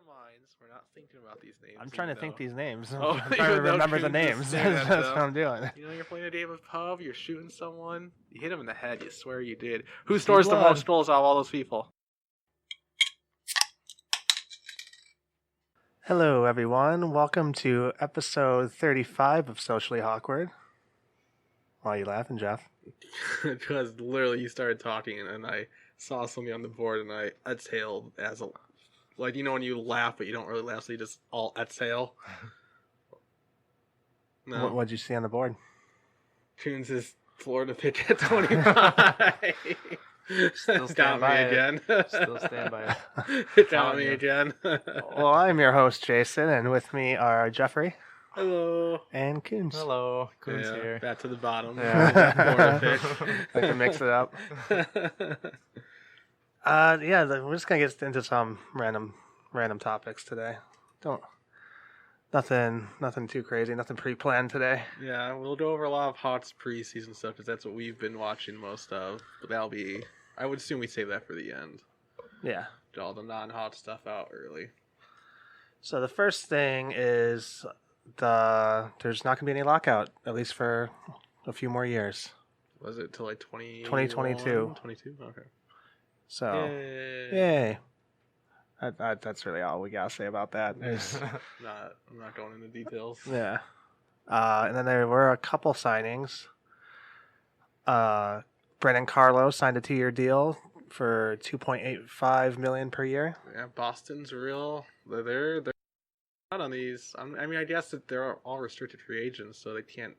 minds, we're not thinking about these names. I'm trying to think these names. Oh, I'm trying to remember the names. That's what I'm doing. You know, you're playing a game of pub, you're shooting someone, you hit him in the head, you swear you did. Who scores the most goals out of all those people? Hello, everyone. Welcome to episode 35 of Socially Hawkward. Why are you laughing, Jeff? Because literally you started talking and I saw something on the board and I exhaled as a... Like, you know when you laugh but you don't really laugh, so you just all exhale? No. What'd you see on the board? Coons' Florida pitch at 25. Still stand by it. Again. Still stand by it. Got me again. Well, I'm your host, Jason, and with me are Jeffrey. Hello. And Coons. Hello. Coons Yeah, here. back to the bottom. Yeah. Florida I can mix it up. We're just gonna get into some random topics today. Nothing too crazy. Nothing pre-planned today. Yeah, we'll go over a lot of Hawks preseason stuff because that's what we've been watching most of. But that'll be, I would assume we save that for the end. Yeah. Get all the non-Hawk stuff out early. So the first thing is there's not gonna be any lockout, at least for a few more years. Was it till like 2022? 22? Okay. So, yay. That's really all we gotta say about that. I'm not going into details. Yeah. And then there were a couple signings. Brendan Carlo signed a 2-year deal for $2.85 million per year. Yeah, Boston's real. They're out on these. I mean, I guess that they're all restricted free agents, so they can't.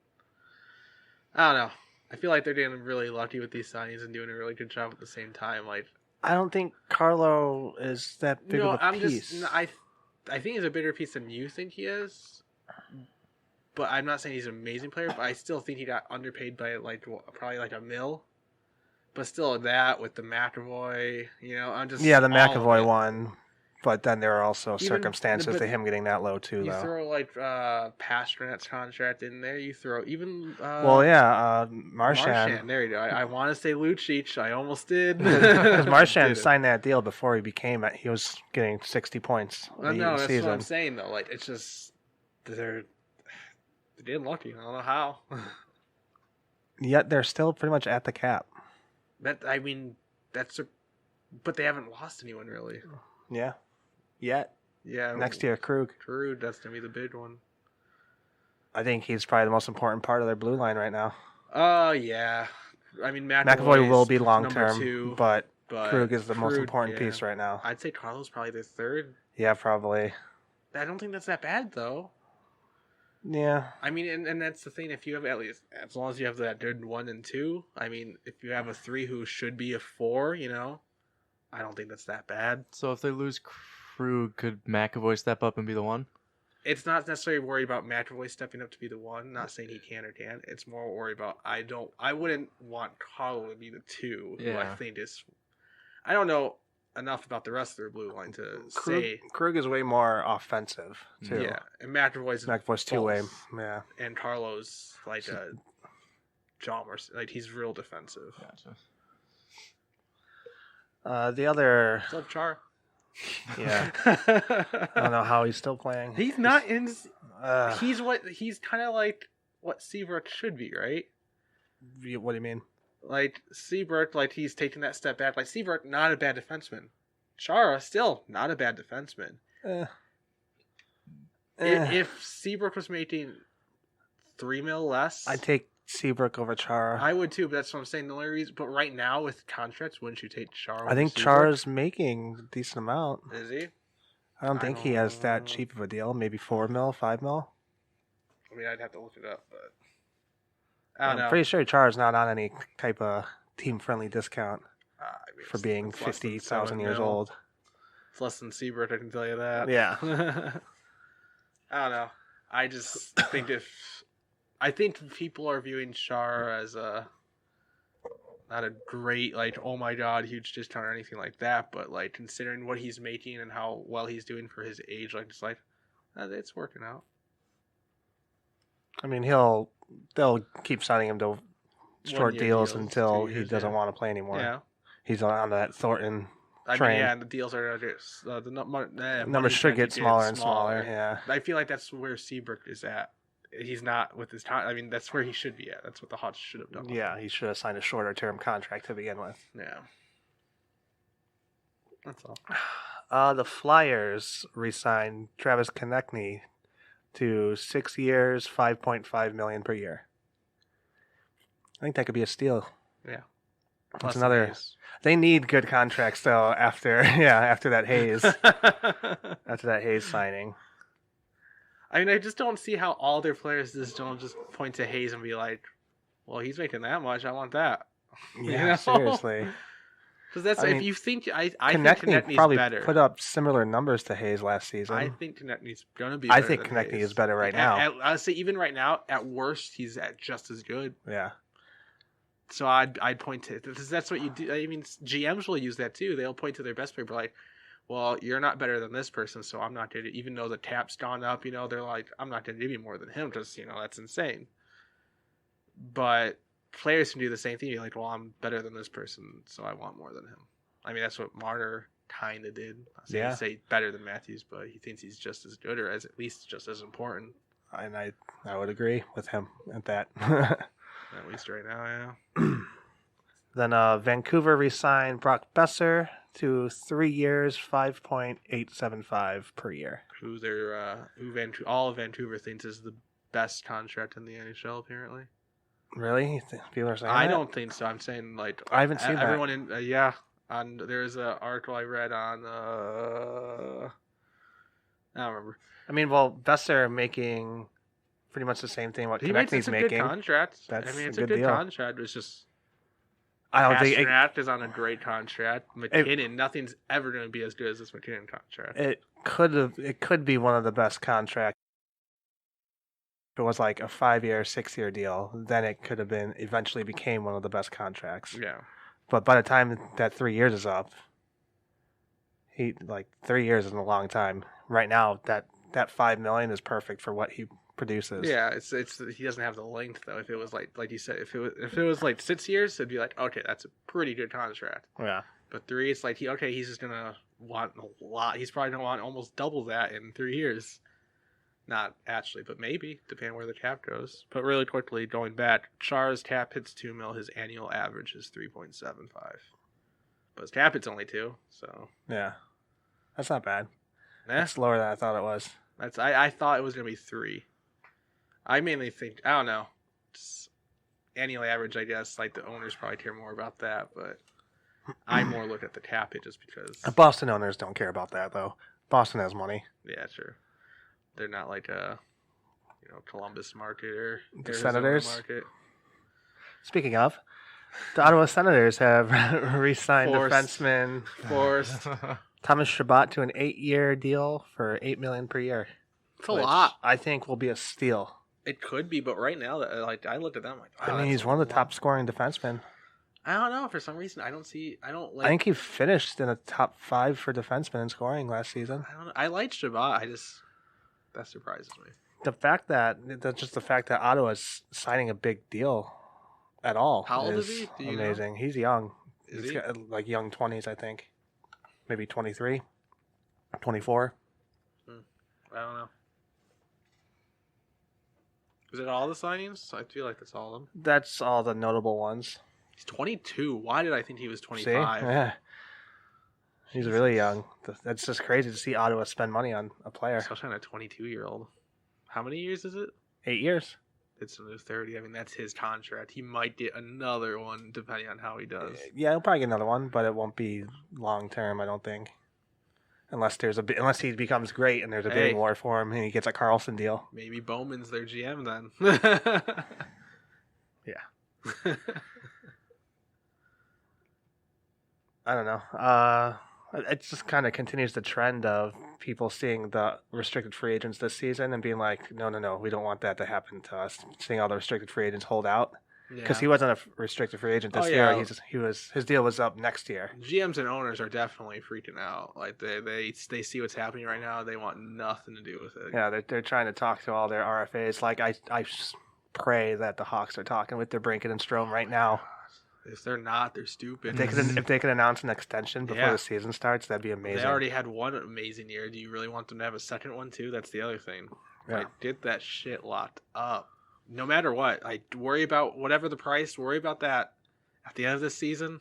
I don't know. I feel like they're getting really lucky with these signings and doing a really good job at the same time. Like, I don't think Carlo is that big of a piece. I think he's a bigger piece than you think he is. But I'm not saying he's an amazing player, but I still think he got underpaid by probably like $1 million. But still, that with the McAvoy, I'm just the McAvoy one. But then there are also circumstances to him getting that low too. You though. Throw like Pasternak's contract in there. You throw even Marchand. There you go. I want to say Lucic. I almost did. Because Marchand signed that deal before he was getting 60 points. Well, no, that's what I'm saying though. Like it's just they're getting lucky. I don't know how. Yet they're still pretty much at the cap. But they haven't lost anyone really. Yeah. Yet. Yeah. Next year, Krug, that's gonna be the big one. I think he's probably the most important part of their blue line right now. Yeah. I mean, McAvoy will be long term, 2, but Krug is the most important piece right now. I'd say Carlo's probably the third. Yeah, probably. I don't think that's that bad though. Yeah. I mean, and that's the thing. If you have at least, as long as you have that good 1 and 2. I mean, if you have a 3 who should be a 4, I don't think that's that bad. So if they lose Krug, could McAvoy step up and be the 1? It's not necessarily worried about McAvoy stepping up to be the 1. Not saying he can or can't. It's more worried about I wouldn't want Carlo to be the 2. Yeah. Who I think is. I don't know enough about the rest of their blue line to say. Krug is way more offensive too. Yeah, and McAvoy's 2-way. Yeah, and Carlo's like a John Morrison. Like he's real defensive. Gotcha. The other. What's up, Char? Yeah. I don't know how he's still playing. He's not in. He's kind of like what Seabrook should be, right? What do you mean? Like Seabrook, like he's taking that step back. Like Seabrook, not a bad defenseman. Chara, still not a bad defenseman. If Seabrook was making $3 million less, I'd take Seabrook over Chara. I would too, but that's what I'm saying. The only reason, but right now with contracts, wouldn't you take Chara? I think Chara's making a decent amount. Is he? I don't think he has that cheap of a deal. Maybe $4 million, $5 million. I mean, I'd have to look it up, but I don't know. I'm pretty sure Chara's not on any type of team-friendly discount for being 50,000 years old. It's less than Seabrook, I can tell you that. Yeah. I don't know. I just think I think people are viewing Char as not a great, like, oh my god, huge discount or anything like that, but like considering what he's making and how well he's doing for his age, like it's like it's working out. I mean, they'll keep signing him to short deals until he doesn't want to play anymore. Yeah. He's on that Thornton I mean, train. yeah, and the deals are just the Numbers money's should gonna get keep smaller getting and smaller. Yeah. I feel like that's where Seabrook is at. He's not with his time. I mean, that's where he should be at. That's what the Hawks should have done. Yeah, he should have signed a shorter term contract to begin with. Yeah. That's all. The Flyers re-signed Travis Konechny to 6 years, $5.5 million per year. I think that could be a steal. Yeah. That's another. They need good contracts though. After that Hayes, after that Hayes signing. I mean, I just don't see how all their players don't just point to Hayes and be like, "Well, he's making that much. I want that." Yeah, seriously. Because that's if you think I think Konechny probably better. Put up similar numbers to Hayes last season. I think Konechny's gonna be. I Better think than Konechny Hayes. is better right now. I'd say even right now, at worst, he's at just as good. Yeah. So I'd point to that's what you do. I mean, GMs will use that too. They'll point to their best player, like, well, you're not better than this person, so I'm not going to. Even though the tap's gone up, they're like, I'm not going to give you more than him because that's insane. But players can do the same thing. You're like, well, I'm better than this person, so I want more than him. I mean, that's what Marner kind of did. He'd say better than Matthews, but he thinks he's just as good or at least just as important. And I would agree with him at that. At least right now, yeah. Then Vancouver re-signed Brock Besser to 3 years, $5.875 per year. All of Vancouver thinks is the best contract in the NHL, apparently. Really? People are saying I that? don't think so. I'm saying I haven't seen everyone that. in there's an article I read on I don't remember. I mean, well, Besser making pretty much the same thing what Konechny's making. Good contract. That's it's a a good good deal. contract. It's just I don't think Pastrnak is on a great contract. McKinnon, nothing's ever going to be as good as this McKinnon contract. it could be one of the best contracts. If it was like a 5-year, 6-year deal, then it could have eventually became one of the best contracts. Yeah. But by the time that 3 years is up, 3 years isn't a long time. Right now, that $5 million is perfect for what he produces. Yeah, it's he doesn't have the length though. If it was like you said, if it was like 6 years, it'd be like, okay, that's a pretty good contract. Yeah. But 3, it's like he's just gonna want a lot. He's probably gonna want almost double that in 3 years. Not actually, but maybe, depending where the cap goes. But really quickly, going back, Char's tap hits $2 million. His annual average is 3.75. But his tap hits only 2, so Yeah. That's not bad. That's That's lower than I thought it was. I thought it was gonna be 3. I mainly think I don't know. Just annual average, I guess. Like the owners probably care more about that, but I more look at the tap hit just because. The Boston owners don't care about that though. Boston has money. Yeah, sure. They're not like a, Columbus market or The Arizona Senators? market. Speaking of, the Ottawa Senators have re-signed defenseman Forced. Thomas Chabot to an 8-year deal for $8 million per year. It's a lot. I think will be a steal. It could be, but right now, I looked at them like. I mean, he's one of the top scoring defensemen. I don't know. For some reason, I don't like. I think he finished in the top 5 for defensemen in scoring last season. I don't know. I like Chabot. That surprises me. The fact that Ottawa's signing a big deal at all. How old is he? Do you amazing. Know? He's young. Is He's he? got like young 20s, I think. Maybe 23, 24. I don't know. Is it all the signings? I feel like that's all of them. That's all the notable ones. He's 22. Why did I think he was 25? See? Yeah. He's really young. That's just crazy to see Ottawa spend money on a player. Especially on a 22-year-old. How many years is it? 8 years. It's another 30. I mean, that's his contract. He might get another one depending on how he does. Yeah, he'll probably get another one, but it won't be long term, I don't think. Unless he becomes great and there's a bidding war for him and he gets a Carlson deal. Maybe Bowman's their GM then. Yeah. I don't know. It just kind of continues the trend of people seeing the restricted free agents this season and being like, no, we don't want that to happen to us. Seeing all the restricted free agents hold out. Because he wasn't a restricted free agent this year. His deal was up next year. GMs and owners are definitely freaking out. Like they see what's happening right now. They want nothing to do with it. Yeah, they're trying to talk to all their RFAs. Like I pray that the Hawks are talking with their Brinket and Strome right now. If they're not, they're stupid. If they could announce an extension before the season starts, that'd be amazing. They already had one amazing year. Do you really want them to have a second one too? That's the other thing. Yeah. Like, get that shit locked up. No matter what. Worry about whatever the price. Worry about that at the end of this season.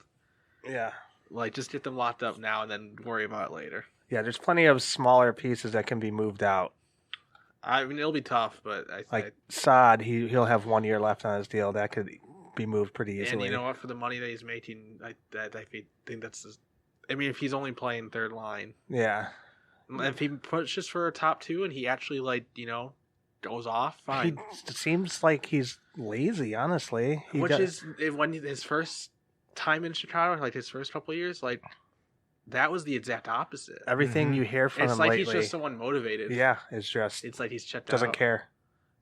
Yeah. Like, just get them locked up now and then worry about it later. Yeah, there's plenty of smaller pieces that can be moved out. I mean, it'll be tough, but Saad, he'll have 1 year left on his deal. That could be moved pretty easily. And you know what? For the money that he's making, I think that's. I mean, if he's only playing third line, yeah. If he pushes for a top two and he actually goes off, fine. It seems like he's lazy, honestly. Is when his first time in Chicago, like his first couple of years, like that was the exact opposite. Everything you hear from him lately, it's like he's just someone motivated. Yeah, it's like he's checked doesn't care.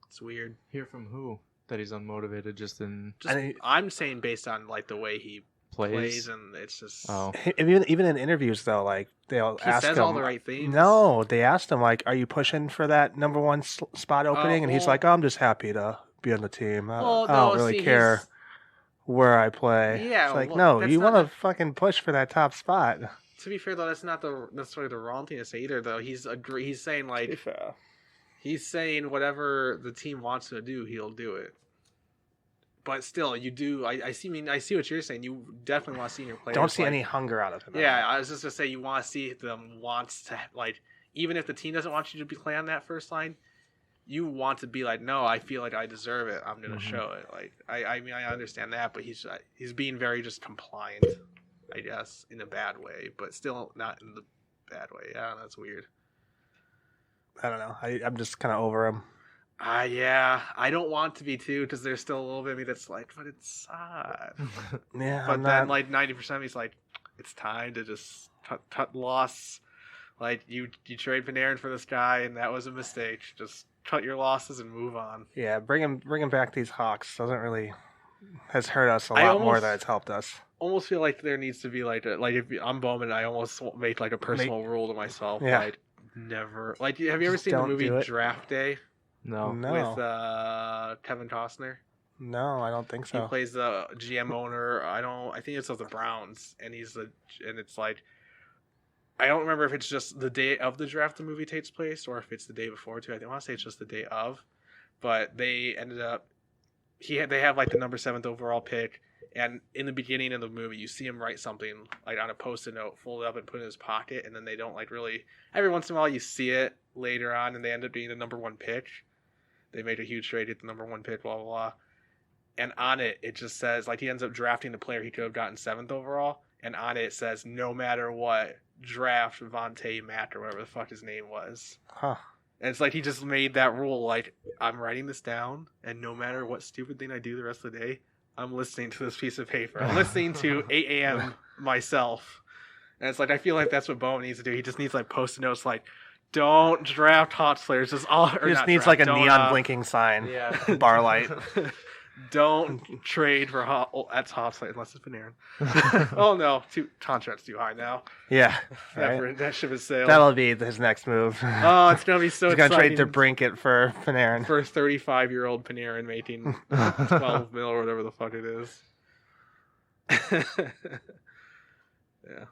It's weird. Hear from who? That he's unmotivated. I'm saying based on like the way he plays and it's just. Oh. Even in interviews though, like they'll ask him. He says all the right things. No, they asked him like, "Are you pushing for that number one spot opening?" And he's like, "Oh, I'm just happy to be on the team. I don't really care where I play." Yeah, it's like no, you want to fucking push for that top spot. To be fair though, that's not necessarily the wrong thing to say either. Though he's saying like. He's saying whatever the team wants to do, he'll do it. But still, you do. I see what you're saying. You definitely want to see your players. Don't see any hunger out of him. Yeah, I was just gonna say you want to see them wants to like. Even if the team doesn't want you to play on that first line, you want to be like, no, I feel like I deserve it. I'm gonna show it. Like I mean, I understand that, but he's being very just compliant, I guess, in a bad way, but still not in the bad way. Yeah, that's weird. I don't know. I'm just kind of over him. Yeah. I don't want to be too, because there's still a little bit of me that's like, but it's sad. Yeah. But then, like 90% of me's like, it's time to just cut loss. Like you trade Panarin for this guy, and that was a mistake. Just cut your losses and move on. Yeah, bringing back these Hawks has hurt us a lot more than it's helped us. Almost feel like there needs to be like if I'm Bowman, I almost make like a personal rule to myself. Yeah. Like, never. Like, have you ever seen the movie Draft Day? No. With Kevin Costner? No, I don't think so. He plays the GM owner. I think it's of the Browns, and it's like, I don't remember if it's just the day of the draft the movie takes place, or if it's the day before too. I want to say it's just the day of, but they ended up. They have like the number 7th overall pick. And in the beginning of the movie, you see him write something like on a Post-it note, fold it up and put it in his pocket, and then they don't like really. Every once in a while, you see it later on, and they end up being the number 1 pick. They made a huge trade, get the number 1 pick, blah blah blah. And on it just says like he ends up drafting the player he could have gotten 7th overall, and on it says no matter what, draft Vontae Mack or whatever the fuck his name was. Huh. And it's like he just made that rule. Like, I'm writing this down, and no matter what stupid thing I do the rest of the day, I'm listening to this piece of paper. I'm listening to 8 a.m. myself. And it's like, I feel like that's what Bowman needs to do. He just needs like Post-it notes like, don't draft Hawks players. He just needs like a neon blinking sign. Yeah. Bar light. Don't trade for that's Hawks players unless it's Panarin. Oh no, contract's too high now. Yeah. Right. That ship has sailed. That'll be his next move. Oh, it's going to be so exciting. He's going to trade DeBrincat for Panarin. For a 35-year-old Panarin making 12 mil or whatever the fuck it is. Yeah.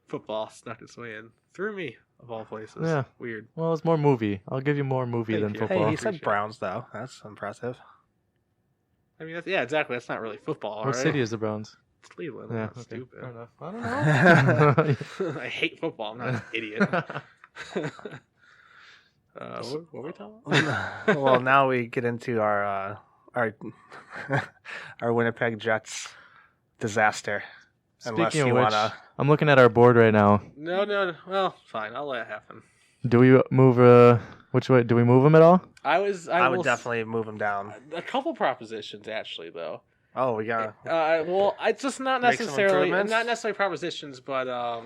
Football snuck its way in. Through me, of all places. Yeah. Weird. Well, it's more movie. I'll give you more movie than football. Hey, he said Browns, though. That's impressive. I mean, yeah, exactly. That's not really football, What right? city is the Browns? It's Cleveland. Yeah, That's okay. stupid. Fair enough. I don't know. I hate football. I'm not an idiot. What were we talking about? Well, now we get into our Winnipeg Jets disaster. Speaking of which, I'm looking at our board right now. No. Well, fine. I'll let it happen. Do we move? Which way? Do we move them at all? I would definitely move him down. A couple propositions, actually, though. Oh, we got. Well, it's just not necessarily propositions, but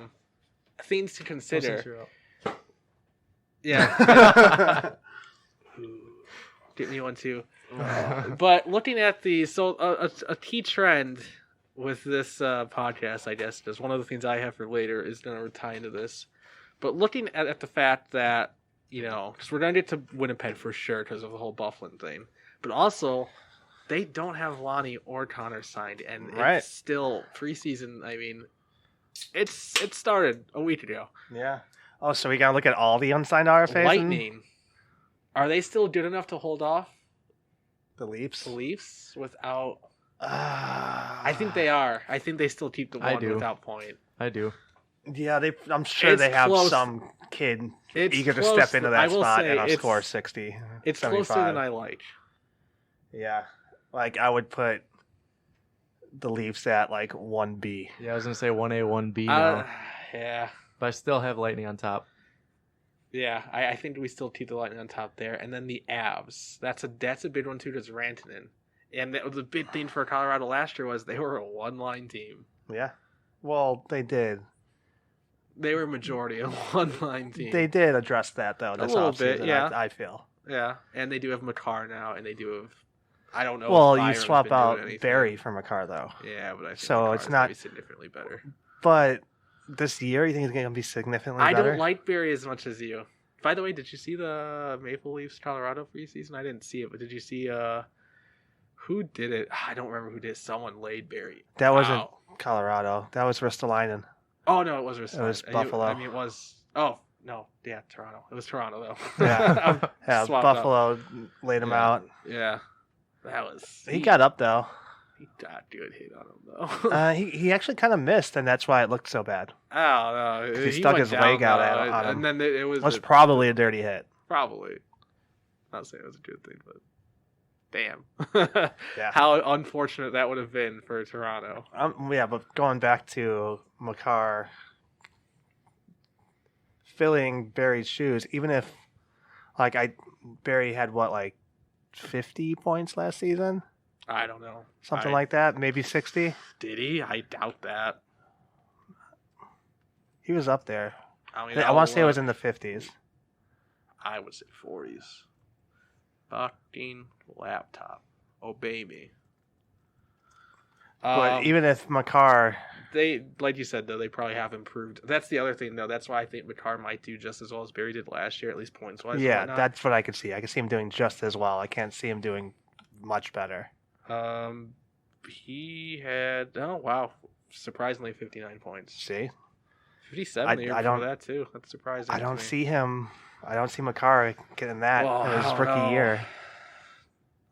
things to consider. Yeah. Get me one too. But looking at a key trend with this podcast, I guess, is one of the things I have for later is going to tie into this. But looking at the fact that, because we're going to get to Winnipeg for sure because of the whole Bufflin thing, but also they don't have Lonnie or Connor signed, and Right. it's still preseason. I mean, it started a week ago. Yeah. Oh, so we got to look at all the unsigned RFAs? and Lightning, are they still good enough to hold off The Leafs? the Leafs without? I I think they are. I think they still keep the I one do. without point. I do. Yeah, I'm sure It's they have close. some kid It's eager to close. step into I that will spot say and I'll it's- score 60. It's 75. closer than I like. Yeah. Like, I would put the Leafs at, like, 1B. Yeah, I was gonna say 1A, 1B now, Yeah. but I still have Lightning on top. Yeah, I think we still keep the Lightning on top there, and then the Avs. That's a big one too. That's Rantanen, and that was a big thing for Colorado last year was they were a one-line team. Yeah. Well, they did. They were majority a one-line team. They did address that, though, this little bit, offseason, yeah. I feel. Yeah, and they do have Makar now, and they do have. I don't know. Well, if you Byron's swap been doing out anything. Barry from a car, though. Yeah, but I think So Makar's it's gonna not- be significantly better. But this year, you think it's going to be significantly I better? don't like Barry as much as you. By the way, did you see the Maple Leafs Colorado preseason? I didn't see it, but did you see who did it? I don't remember who did it. Someone laid Barry. That wasn't out. Colorado. That was Ristolainen. Oh no, it was It was Buffalo. I mean, it was. Oh no, yeah, Toronto. It was Toronto though. Yeah. I'm Yeah, swapped up. Buffalo laid him Yeah. out. Yeah, that was. He got up, though. He got good hit on him though. He actually kind of missed, and that's why it looked so bad. Oh no, He stuck went his leg down, out though, on him. and then it was It was probably a dirty hit. probably. Not saying it was a good thing, but damn. Yeah. How unfortunate that would have been for Toronto. Yeah, but going back to Makar filling Barry's shoes, even if Barry had what, like 50 points last season, I don't know. something like that, maybe 60. Did he? I doubt that. He was up there. I mean, I want to say it was in the 50s. I would say 40s. Fucking laptop. Obey me. But even if Makar, They, like you said, though, they probably have improved. That's the other thing, though. That's why I think Makar might do just as well as Barry did last year, at least points-wise. and yeah, whatnot. that's what I could see. I could see him doing just as well. I can't see him doing much better. He had, oh, wow, surprisingly 59 points. See? 57 the year I before don't- that, too. That's surprising. I to don't me. see him. I don't see Makar getting that Well, in his I don't rookie know. year.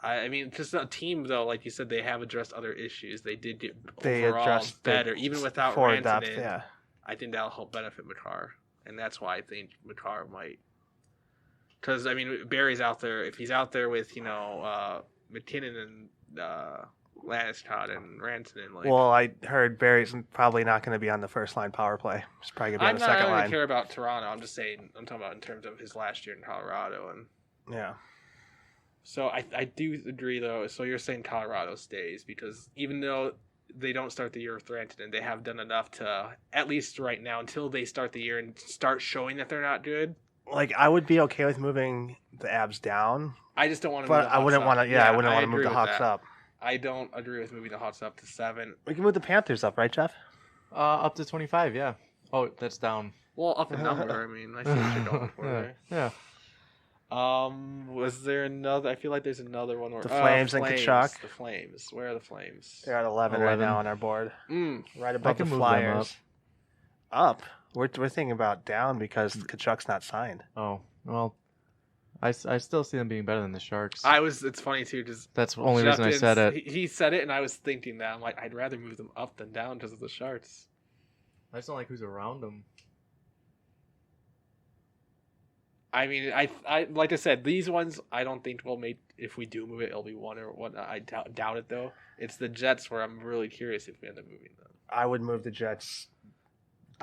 I mean, just a team, though, like you said, they have addressed other issues. They did get They overall addressed better, even without forward Rantanen. depth, yeah. I think that'll help benefit Makar, and that's why I think Makar might. Because I mean, Barry's out there. If he's out there with McKinnon and Landeskog and Rantanen, like, Well, I heard Barry's probably not going to be on the first line power play. He's probably going to be on I'm the not second really line. care about Toronto. I'm just saying. I'm talking about in terms of his last year in Colorado, and Yeah. so I do agree though. So you're saying Colorado stays because even though they don't start the year with Rantanen, they have done enough to at least right now until they start the year and start showing that they're not good. Like, I would be okay with moving the Abs down, I just don't want to. but I wouldn't want to. Yeah, I wouldn't want to move agree the with Hawks that. up. I don't agree with moving the Hawks up to 7. We can move the Panthers up, right, Jeff? Up to 25, yeah. Oh, that's down. Well, up a number. I mean, I see what you're going for there. Yeah. Was there another? I feel like there's another one. Where, The Flames and Kachuk. The Flames. Where are the Flames? They're at 11 right 11. now on our board, Mm. right above the can move them Flyers. Up. We're thinking about down because Kachuk's not signed. Oh, well, I still see them being better than the Sharks. It's funny too, because That's the only reason I said it. He said it, and I was thinking that. I'm like, I'd rather move them up than down because of the Sharks. I just don't like who's around them. I mean, I like I said, these ones I don't think we'll make. If we do move it, it'll be 1 or whatnot. I doubt it though. It's the Jets where I'm really curious if we end up moving them I would move the Jets.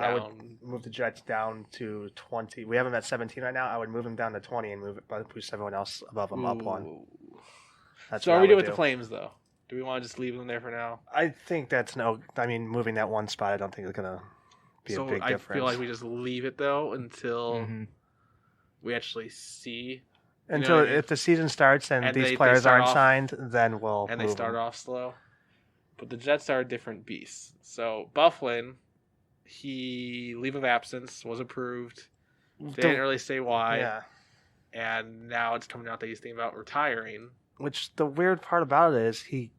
I would down. move the Jets down to 20. We have them at 17 right now. I would move them down to 20 and push everyone else above them up one. Ooh. That's So what are I we would doing with do. the Flames though? Do we want to just leave them there for now? I think that's no. I mean, moving that one spot, I don't think it's gonna be So a big I difference. feel like we just leave it though until Mhm. we actually see Until what I mean? if the season starts and, And these they players start aren't off- signed, then we'll and they move start them. off slow. But the Jets are a different beast. So Bufflin, leave of absence was approved. They didn't really say why. Yeah, And now it's coming out that he's thinking about retiring. which the weird part about it is he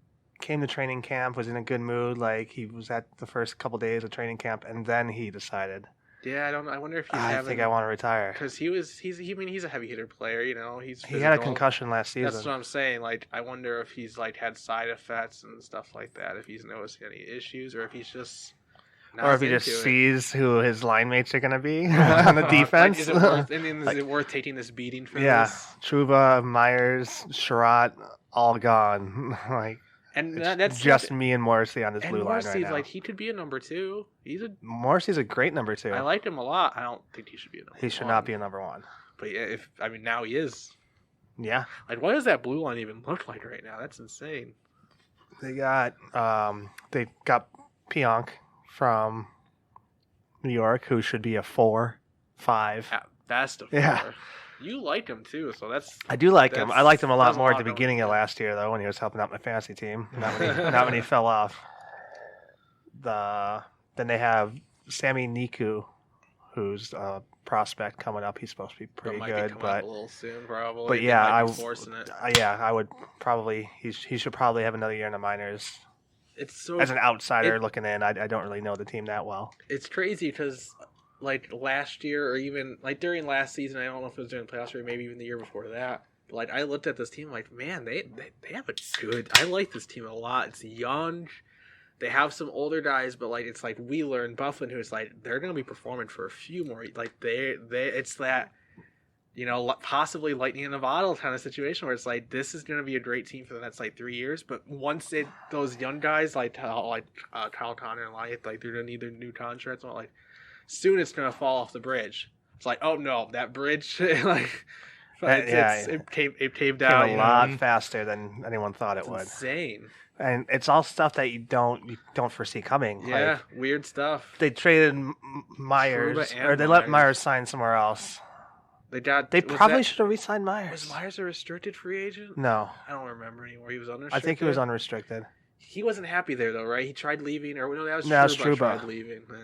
came to training camp, was in a good mood, like he was at the first couple days of training camp, and then he decided, Yeah, I don't know. I wonder if he's I think I want to retire. because he's a heavy hitter player. You know, he's He had a physical. concussion last season. That's what I'm saying. Like, I wonder if he's like had side effects and stuff like that. If he's noticing any issues, or if he's just not Or if he into just it. sees who his line mates are going to be on the defense. Like, is it worth taking this beating for Yeah, this? Truba, Myers, Sherratt, all gone. Like, And it's that's just me and Morrissey on this and blue line right Morrissey's now. like he could be a number 2. Morrissey's a great number 2. I liked him a lot. I don't think he should be a number 1. He should not be a number 1. But yeah, now he is. Yeah. Like, what does that blue line even look like right now? That's insane. They got Pionk from New York, who should be a 4, 5. At best of 4. Yeah. You liked him too, so that's. I do like him. I liked him a lot there's a more at lot the going beginning of on. last year, though, when he was helping out my fantasy team. Not when he fell off. Then they have Sammy Niku, who's a prospect coming up. He's supposed to be pretty might good, be coming but up a little soon, probably. but They yeah, might I be forcing it. I would probably he should probably have another year in the minors. It's so As an outsider looking in, I don't really know the team that well. it's crazy because like last year or even like during last season, I don't know if it was during the playoffs or maybe even the year before that. But like I looked at this team like, man, they have a good. I like this team a lot. It's young. They have some older guys, but like it's like Wheeler and Bufflin, who's like they're gonna be performing for a few more. Like they it's that. You know, possibly lightning in a bottle kind of situation where it's like this is going to be a great team for the next like 3 years. But once those young guys like Kyle Connor and Laine, like they're going to need their new contracts, and like soon it's going to fall off the bridge. It's like, oh no, that bridge, like it came down a lot faster than anyone thought it It's would. insane. And it's all stuff that you don't foresee coming. Yeah, Like, weird stuff. they traded Myers, Truba and or they let Myers. Myers sign somewhere else. They Probably should have re-signed Myers. Was Myers a restricted free agent? No, I don't remember anymore. He was unrestricted. I think he was unrestricted. He wasn't happy there though, right? He tried leaving, or no, that was No, it's Trouba. Trouba. Tried leaving. Yeah.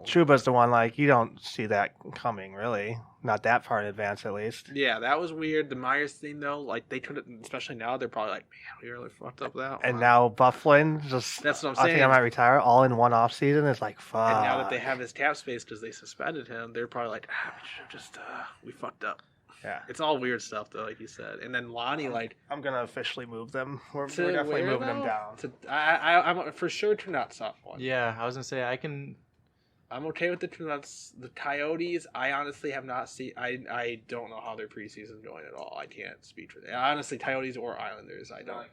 Truba's the one, like, you don't see that coming, really. Not that far in advance, at least. Yeah, that was weird. The Myers thing, though, like they could, especially now, they're probably like, man, we really fucked up that. And one. now Bufflin, just That's what I'm I saying. think I might retire all in one off season. It's like, fuck. And now that they have this cap space because they suspended him, they're probably like, we should have just we fucked up. Yeah. It's all weird stuff though, like you said. And then Lonnie, like, I'm gonna officially move them. We're to definitely where, moving them though? down. I'm for sure Trinot soft one. Yeah, I was gonna say I'm okay with the Trinots. The Coyotes, I honestly have not seen. I don't know how their preseason's going at all. I can't speak for that. Honestly, Coyotes or Islanders, I don't.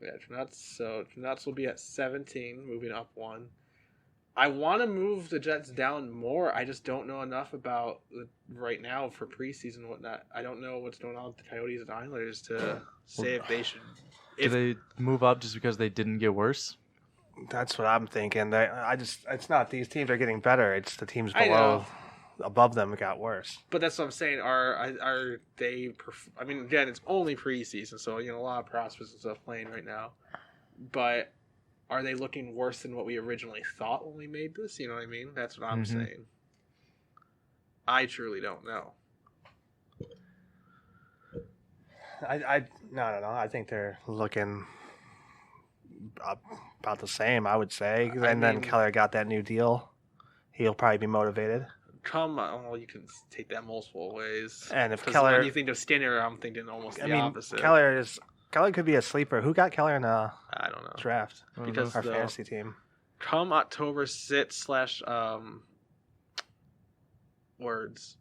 Yeah, Trinots will be at 17, moving up 1. I want to move the Jets down more. I just don't know enough about right now for preseason and whatnot. I don't know what's going on with the Coyotes and Islanders to say if they should. do they move up just because they didn't get worse? That's what I'm thinking. It's not these teams are getting better. It's the teams I know. above them got worse. But that's what I'm saying. Are they? I mean, again, it's only preseason, so a lot of prospects and stuff playing right now. But are they looking worse than what we originally thought when we made this? You know what I mean? That's what I'm saying. I truly don't know. I no. I think they're looking about the same, I would say. Then Keller got that new deal. He'll probably be motivated. You can take that multiple ways. And if 'Cause Keller, when you think of Stinner, I'm thinking almost the opposite. Keller could be a sleeper. Who got Keller in a I don't know. draft? Because our fantasy team. Come October 6th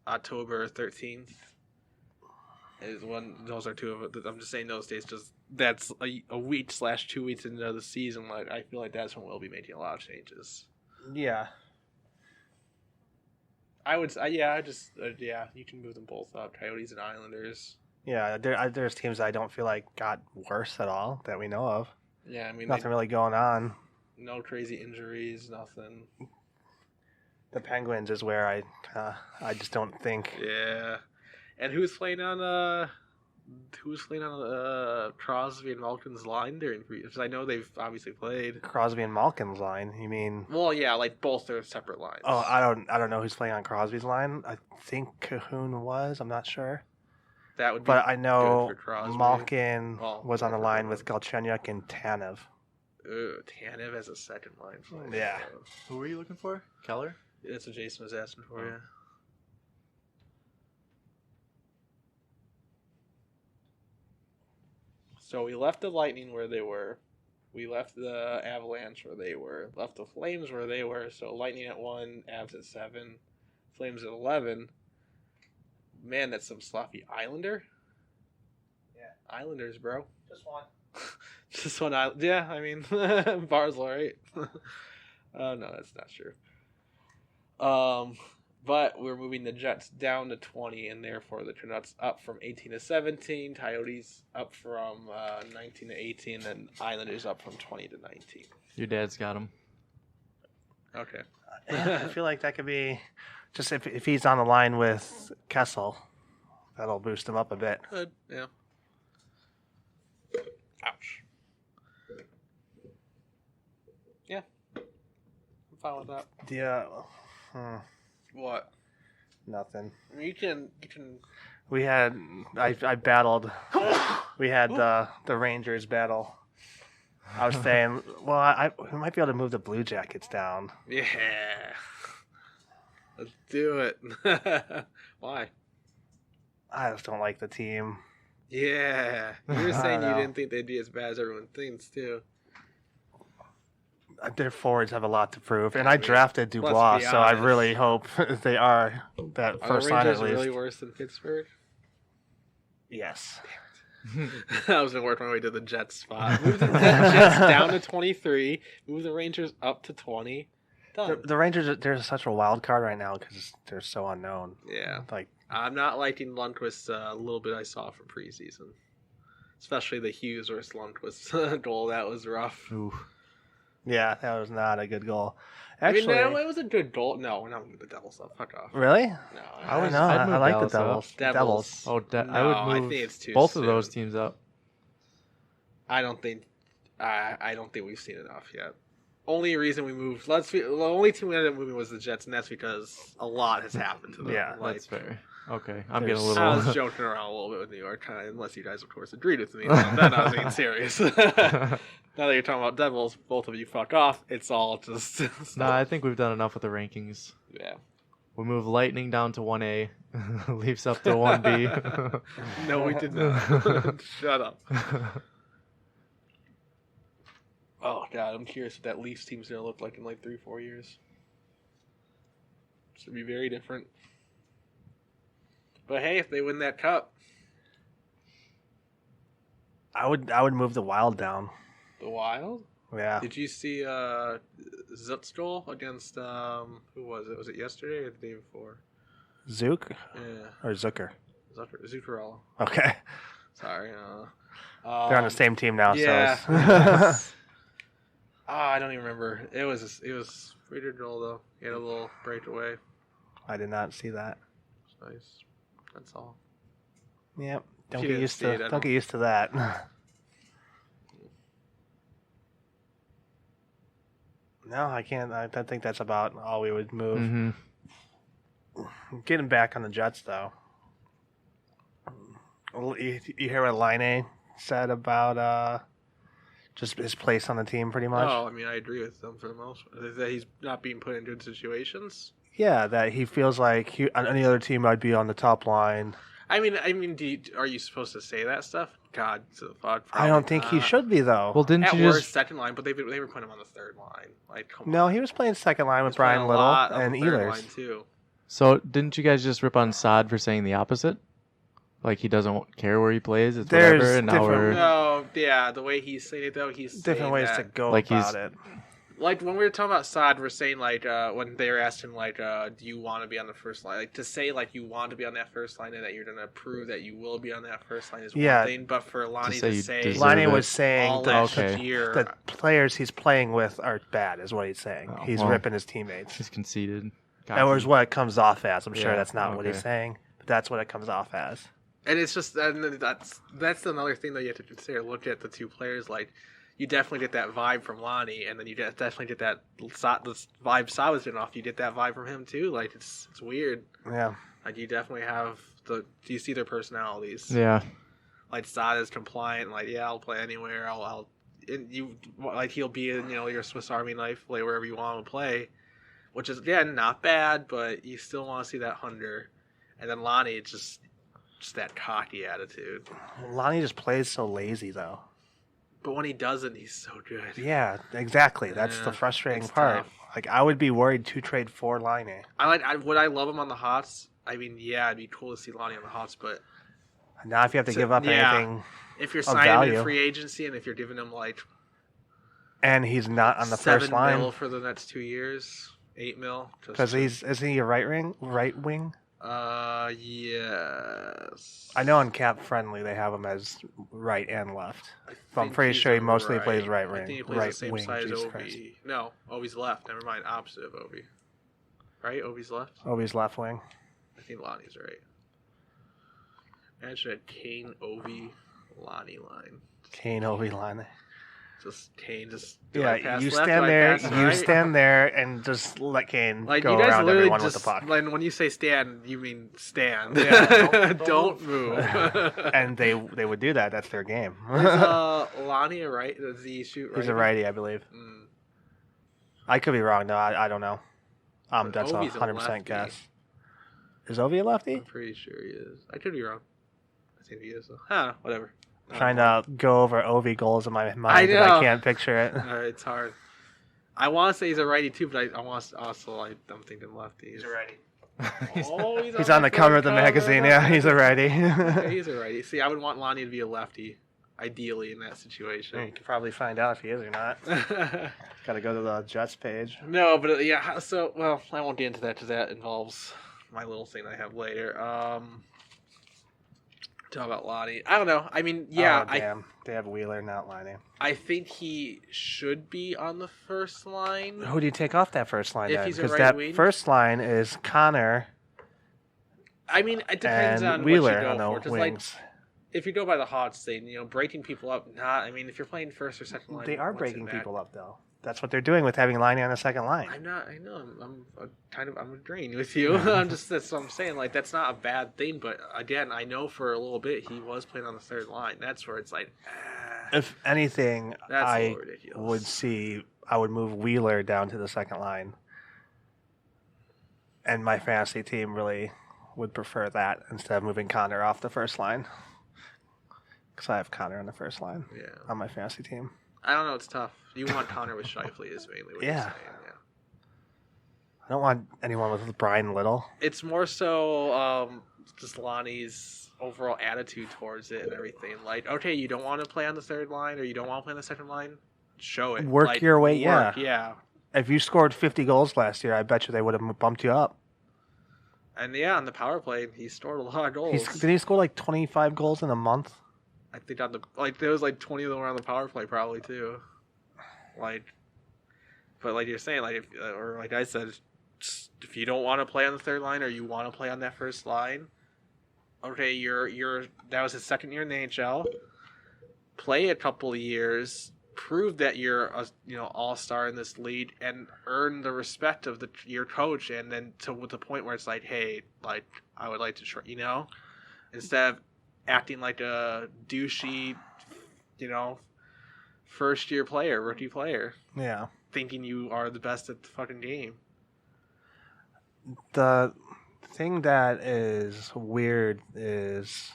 October 13th is when those are two of it. I'm just saying those days. Just that's a week / 2 weeks into the season. Like I feel like that's when we'll be making a lot of changes. Yeah. I would. You can move them both up. Coyotes and Islanders. Yeah, there's teams I don't feel like got worse at all that we know of. Yeah, I mean Nothing really going on. No crazy injuries. Nothing. The Penguins is where I just don't think. Yeah, and who's playing on Who's playing on Crosby and Malkin's line during free? Because I know they've obviously played. Crosby and Malkin's line. You mean? Well, yeah, like both their separate lines. Oh, I don't know who's playing on Crosby's line. I think Cahoon was. I'm not sure. That would be. But I know good for Crosby. Malkin Well, was on the for line Crosby. with Galchenyuk and Tanev. Ooh, Tanev as a second line player. Yeah. Who were you looking for? Keller? That's what Jason was asking for. Yeah. So we left the Lightning where they were. We left the Avalanche where they were. Left the Flames where they were. So Lightning at 1, Avs at 7, Flames at 11. Man, that's some sloppy Islander. Yeah. Islanders, bro. Just one. Just one island. Yeah, I mean, Barzal, right? No, that's not true. But we're moving the Jets down to 20, and therefore the Canucks up from 18 to 17, Coyotes up from 19 to 18, and Islanders up from 20 to 19. Your dad's got him. Okay. I feel like that could be just if he's on the line with Kessel, that'll boost him up a bit. Good, yeah. Ouch. Yeah. I'm fine with that. Yeah. What? Nothing. I mean, you can. We had I battled. We had the Rangers battle. I was saying, well, we might be able to move the Blue Jackets down. Yeah. Let's do it. Why? I just don't like the team. Yeah. You were I saying don't you know. didn't think they'd be as bad as everyone thinks, too. Their forwards have a lot to prove, and I drafted let's Dubois, be so I honest. really hope they are that Are first the line Rangers at least. really worse than Pittsburgh? Yes. I was going to work my way to the Jets spot. Move the Jets down to 23. Move the Rangers up to 20. Done. The Rangers, they're such a wild card right now because they're so unknown. Yeah. Like, I'm not liking Lundqvist's little bit I saw from preseason. Especially the Hughes versus Lundqvist goal. That was rough. Ooh. yeah, that was not a good goal. I mean, Actually, no, it was a good goal. No, we're not moving the Devils up. Fuck off. really? No, I don't I'd know. I move like Dallas the up. Devils. Devils. Oh, I No, would I move think it's too both soon. of those teams up. I don't think we've seen enough yet. Only reason we moved. The only team we ended up moving was the Jets, and that's because a lot has happened to them. Yeah, like, That's fair. Okay, I'm There's- getting a I was little. joking around a little bit with New York, unless you guys, of course, agreed with me. Then I was being serious. Now that you're talking about Devils, both of you fuck off. It's all just. Nah, I think we've done enough with the rankings. Yeah. We move Lightning down to 1A, Leafs up to 1B. No, we did not. Shut up. Oh god, I'm curious what that Leafs team's gonna look like in like 3-4 years. It's gonna be very different. But hey, if they win that cup, I would move the Wild down. the Wild. Yeah. Did you see Zut's goal against who was it? Was it yesterday or the day before? Zook Yeah, or Zucker? Zuccarello. Okay. Sorry. They're on the same team now, yeah. so I don't even remember. It was pretty good goal though. He had a little breakaway. I did not see that. It's nice. That's all. Yep. Don't you get didn't used see to it, I don't don't- get used to that. No, I can't. I think that's about all we would move. hmm Getting back on the Jets, though. You hear what Laine said about just his place on the team, pretty much? Oh, I mean, I agree with them for the most part. That he's not being put in good situations. Yeah, that he feels like on any other team I'd be on the top line. I mean, are you supposed to say that stuff? God, so fuck. I don't think he should be, though. Well, didn't At you worst, just? second line, but they were putting him on the third line. Like, come on. No, he was playing second line with He's playing Brian a Little lot on and the third Ehlers. line, too. So didn't you guys just rip on Sod for saying the opposite? Like he doesn't care where he plays, it's There's whatever. And now different- we're No, yeah, the way he's saying it though, he's Different saying ways that, to go Like about he's- it. Like when we were talking about Sod, we're saying like when they were asking like, do you want to be on the first line? Like to say like you want to be on that first line and that you're gonna prove that you will be on that first line is Yeah. one thing, but for Lonnie say to you say deserve Laine it. was saying all that last Okay. year, the players he's playing with are bad, is what he's saying. Oh, He's well. ripping his teammates. he's conceded. That was what it comes off as. I'm sure Yeah, that's not what he's okay. saying, but that's what it comes off as. And it's just that's another thing that you have to consider. Look at the two players. Like, you definitely get that vibe from Lonnie, and then you definitely get that the vibe Sa was getting off. You get that vibe from him too. Like, it's weird. Yeah. Like, you definitely have do you see their personalities? Yeah. Like, Sa is compliant. Like, yeah, I'll play anywhere. He'll be in your Swiss Army knife, play wherever you want to play, which is again not bad, but you still want to see that hunger. And then Lonnie, it's just that cocky attitude. Lonnie just plays so lazy, though. But when he doesn't, he's so good. Yeah, exactly. That's the frustrating part. Tough. Like, I would be worried to trade for Laine. Would I love him on the Hots? I mean, yeah, it'd be cool to see Lonnie on the Hots, but now if you have to give up anything, if you're of signing value, him in free agency, and if you're giving him like, and he's not on the first line, $7 million for the next 2 years, $8 million, because isn't he a right wing? Yes. I know on Cap Friendly they have him as right and left. But I'm pretty sure he mostly plays right wing. I think he plays the same side as Ovi. No, Ovi's left. Never mind, opposite of Ovi. Right? Ovi's left? Ovi's left wing. I think Lonnie's right. Imagine a Kane, Ovi, Lonnie line. Kane, Ovi, Laine. Just Kane, you stand there. You stand there and just let Kane go around everyone with the puck. Like, when you say stand, you mean stand. Yeah, don't move. And they would do that. That's their game. Is Lonnie a right? Does he shoot right? He's a righty, I believe. Mm. I could be wrong. No, I don't know. That's Ovi's 100% guess. Is Ovi a lefty? I'm pretty sure he is. I could be wrong. I think he is. Though. Whatever. Trying to go over Ovi goals in my mind, but I can't picture it. It's hard. I want to say he's a righty too, but I'm thinking lefty. He's a righty. He's on the cover of the magazine. Yeah, he's a righty. He's a righty. See, I would want Lonnie to be a lefty, ideally in that situation. You can probably find out if he is or not. Got to go to the Jets page. No, but yeah. So, well, I won't get into that because that involves my little thing I have later. Talk about Lonnie. I don't know. I mean, yeah. Oh, damn. They have Wheeler, not Laine. I think he should be on the first line. Who do you take off that first line then? Because that wing? First line is Connor. I mean, it depends on Wheeler what you go on for. the Just wings. like, if you go by the Hots thing, breaking people up. I mean, if you're playing first or second line, They are breaking people up, though. That's what they're doing with having Laine on the second line. I'm not. I know. I'm agreeing with you. That's what I'm saying. Like, that's not a bad thing. But again, I know for a little bit he was playing on the third line. That's where it's like. If anything, that's I would move Wheeler down to the second line. And my fantasy team really would prefer that instead of moving Connor off the first line. Because I have Connor on the first line on my fantasy team. I don't know. It's tough. You want Connor with Scheifele is mainly what you're saying. Yeah. I don't want anyone with Brian Little. It's more so just Lonnie's overall attitude towards it and everything. Like, okay, you don't want to play on the third line or you don't want to play on the second line? Show it. Work your way, yeah. If you scored 50 goals last year, I bet you they would have bumped you up. And yeah, on the power play, he scored a lot of goals. Did he score like 25 goals in a month? I think there was like 20 of them were on the power play probably too. But like you're saying, or like I said, if you don't want to play on the third line or you want to play on that first line, okay, that was his second year in the NHL. Play a couple of years, prove that you're a all-star in this league, and earn the respect of your coach, and then to the point where it's like, hey, like I would like to, instead of acting like a douchey, first-year player, rookie player. Yeah. Thinking you are the best at the fucking game. The thing that is weird is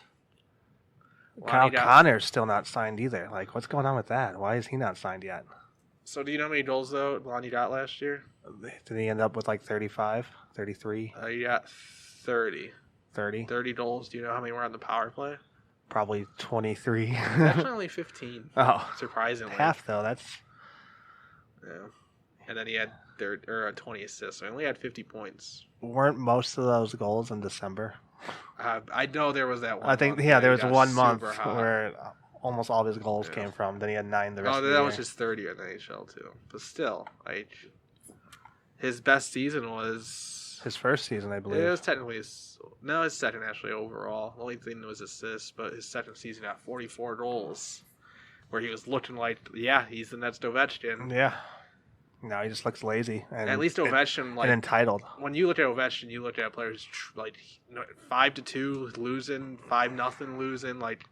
Kyle Connor's still not signed either. Like, what's going on with that? Why is he not signed yet? So do you know how many goals, though, Lonnie got last year? Did he end up with like 35, 33? He got 30. 30? 30 goals. Do you know how many were on the power play? Probably 23. Actually only 15. Oh. Surprisingly. Half, though. That's... Yeah. And then he had 20 assists. So he only had 50 points. Weren't most of those goals in December? I know there was that one. I think, there was 1 month where almost all of his goals came from. Then he had 9 the rest of the year. Oh, that was just 30 in the NHL, too. But still, his best season was his first season, I believe. It was technically his second actually overall. The only thing was assists, but his second season at 44 goals, where he was looking like, he's the next Ovechkin. Yeah. No, he just looks lazy. And at least Ovechkin, and entitled. When you look at Ovechkin, you look at players like 5-2 losing, 5-0 losing. Like,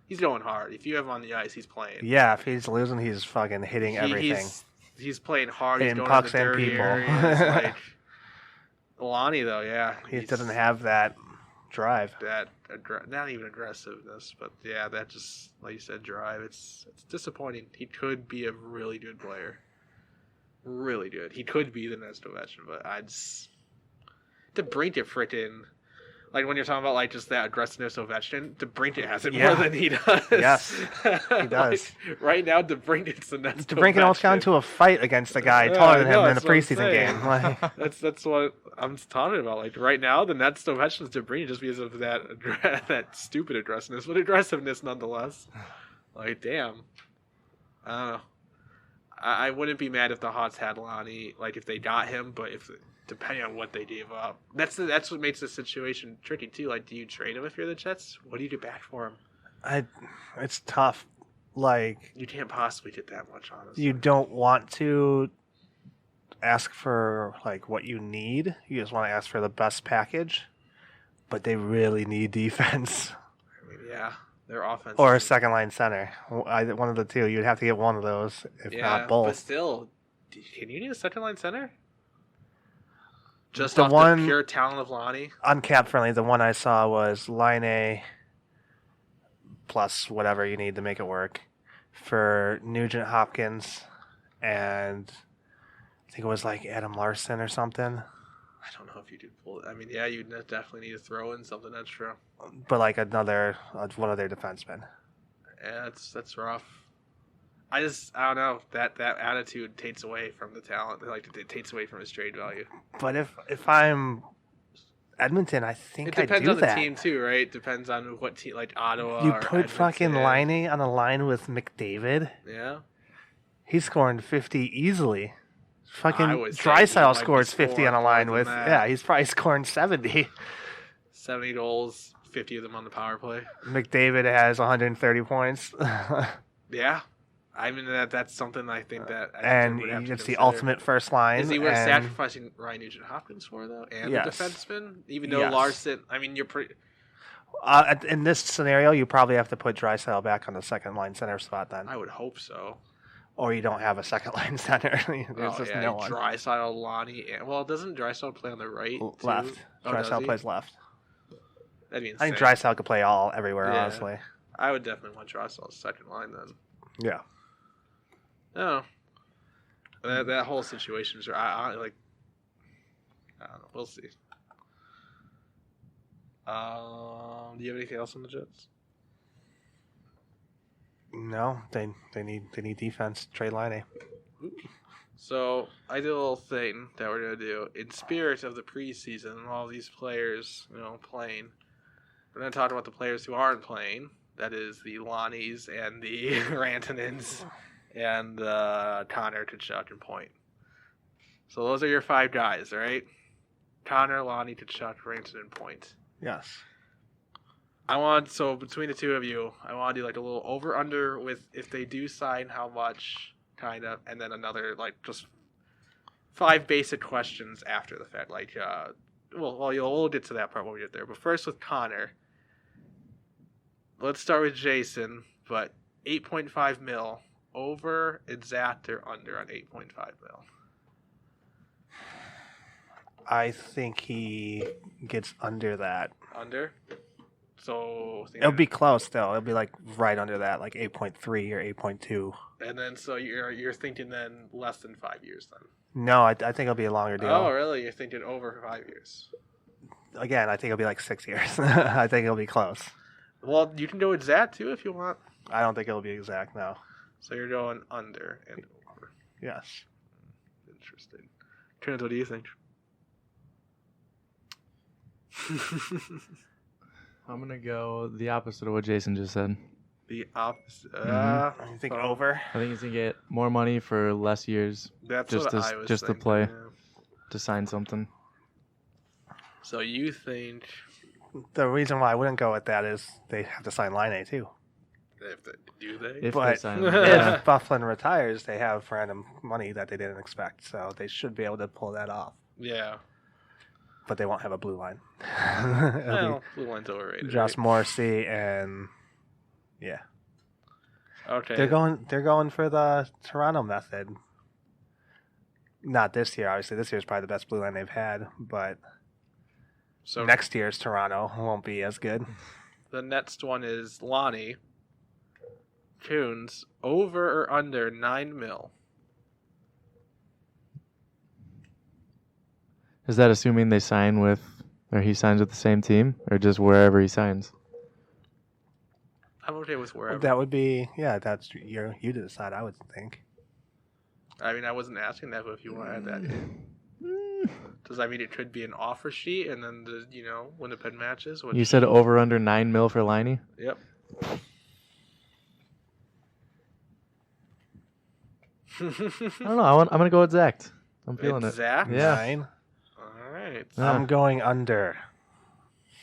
he's going hard. If you have him on the ice, he's playing. Yeah, if he's losing, he's fucking hitting everything. He's playing hard. He's hitting going pucks into and dirty people. areas. Like, Lonnie, though, he doesn't have that drive. Not even aggressiveness, but that just, like you said, drive. It's disappointing. He could be a really good player. Really good. He could be the next Ovechkin, but DeBrincat freaking, like when you're talking about like just that aggressiveness of Ovechkin, DeBrincat has it more than he does. Yes, he does. Like, right now, DeBrincat's the next. DeBrincat almost got into a fight against a guy taller than him in a preseason game. Like, that's what I'm talking about. Like right now, the next Ovechkin is DeBrincat just because of that stupid aggressiveness, but aggressiveness nonetheless. Like damn, I don't know. I wouldn't be mad if the Hawks had Lonnie, like if they got him, but depending on what they gave up, that's what makes the situation tricky too. Like, do you trade him if you're the Jets? What do you get back for him? It's tough. Like, you can't possibly get that much, honestly. You don't want to ask for like what you need. You just want to ask for the best package, but they really need defense. I mean, yeah. Their offense. Or a second line center. One of the two. You'd have to get one of those, if not both. But still, can you need a second line center? Just the off the pure talent of Lonnie? Uncapped friendly, the one I saw was Laine plus whatever you need to make it work for Nugent Hopkins and I think it was like Adam Larson or something. I don't know if you do pull. I mean, you definitely need to throw in something. That's true. But like one of their defensemen. Yeah, that's rough. I don't know. That attitude takes away from the talent. Like it takes away from his trade value. But if I'm Edmonton, I think it depends on the team too, right? It depends on what team, like Ottawa. You or put Edmonton. fucking Laine on a line with McDavid. Yeah. He's scoring 50 easily. Fucking Draisaitl scores 50 on a line with. Yeah, he's probably scoring 70. 70 goals, 50 of them on the power play. McDavid has 130 points. Yeah. I mean, that's something I think that... And it's the ultimate first line. Is he worth sacrificing Ryan Nugent-Hopkins for, though? And the defenseman? Even though Larson... I mean, you're pretty... In this scenario, you probably have to put Draisaitl back on the second line center spot then. I would hope so. Or you don't have a second line center. There's just no one. Draisaitl, Lonnie... doesn't Draisaitl play on the right? Left. Draisaitl plays left. That'd be insane. I think Draisaitl could play everywhere, honestly. I would definitely want Draisaitl's second line then. Yeah. No. That whole situation is... I don't know. We'll see. Do you have anything else on the Jets? No, they need defense. Trade Laine. So I did a little thing that we're gonna do in spirit of the preseason and all these players, playing. We're gonna talk about the players who aren't playing. That is the Lonnies and the Rantanens and Connor, Tkachuk, and Point. So those are your 5 guys, right? Connor, Lonnie, Tkachuk, Rantanen, Point. Yes. So between the two of you, I want to do like a little over-under with if they do sign how much, kind of, and then another, like, just 5 basic questions after the fact. Like, we'll get to that part when we get there. But first with Connor, let's start with Jason, but 8.5 mil, over, exact, or under on 8.5 mil? I think he gets under that. Under? So it'll be close though. It'll be like right under that, like 8.3 or 8.2. And then so you're thinking then less than 5 years then? No, I think it'll be a longer deal. Oh, really? You're thinking over 5 years? Again, I think it'll be like 6 years. I think it'll be close. Well, you can go exact too if you want. I don't think it'll be exact, no. So you're going under and over. Yes. Interesting. Trent, what do you think? I'm going to go the opposite of what Jason just said. The opposite. You think over? I think he's going to get more money for less years. That's just what I was just thinking, to play, to sign something. So you think The reason why I wouldn't go with that is they have to sign Laine too. do they? If they But sign him, yeah. if Bufflin retires, they have random money that they didn't expect, so they should be able to pull that off. Yeah. But they won't have a blue line. Well, blue line's overrated. Josh right? Morrissey and yeah, Okay. they're going for the Toronto method. Not this year, obviously. This year's probably the best blue line they've had, but So next year's Toronto won't be as good. the next one is Lonnie. Tunes over or under 9 mil. Is that assuming they sign with, or he signs with the same team, or just wherever he signs? I'm okay with wherever. That would be that's you to decide. I would think. I mean, I wasn't asking that, but if you want to add that in. Does that mean it could be an offer sheet and then the Winnipeg matches? Which, You said over under 9 mil for Laine? Yep. I don't know. I'm gonna go exact. I'm feeling Exact? it. Yeah. 9. All right. Yeah. I'm going under.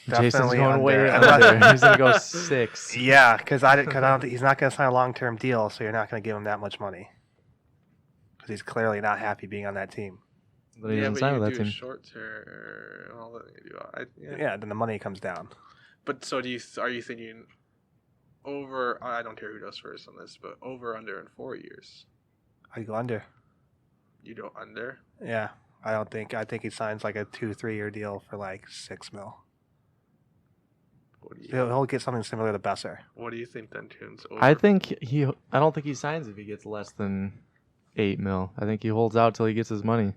Jason's Definitely going way under. under. He's gonna go 6. Yeah, because I don't think he's not going to sign a long-term deal, so you're not going to give him that much money. Because he's clearly not happy being on that team. But he Yeah, doesn't but sign you with do that team. short term. All that you do. Yeah, then the money comes down. But so are you thinking over? I don't care who goes first on this, but over under in 4 years. I'd go under. You go under. Yeah, I think he signs like a 2-3 year deal for like 6 mil. What do you? He'll get something similar to Besser. What do you think then, Tunes? Over? I don't think he signs if he gets less than 8 mil. I think he holds out till he gets his money.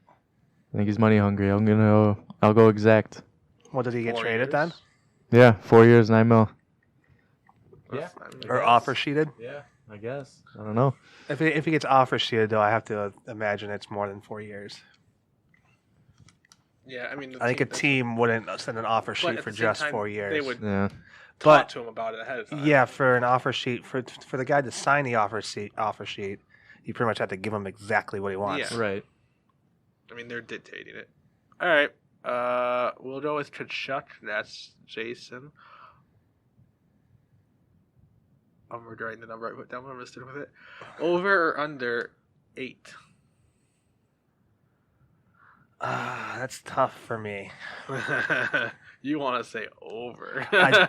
I think he's money hungry. I'll go exact. What did he get 4 traded years? then? Yeah, 4 years, 9 mil. That's Yeah. fine. Or offer sheeted? Yeah, I guess. I don't know. If he gets offer sheeted though, I have to imagine it's more than 4 years. Yeah, I mean, I think a team wouldn't send an offer but sheet at for the same just time, 4 years. They would Yeah. talk But to him about it ahead of time. yeah, for an offer sheet for the guy to sign the offer sheet, you pretty much have to give him exactly what he wants. Yeah. Right. I mean, they're dictating it. All right. We'll go with Kachuk. That's Jason. I'm regretting the number I put down. I'm listed with it. Over or under 8? That's tough for me. You want to say over? I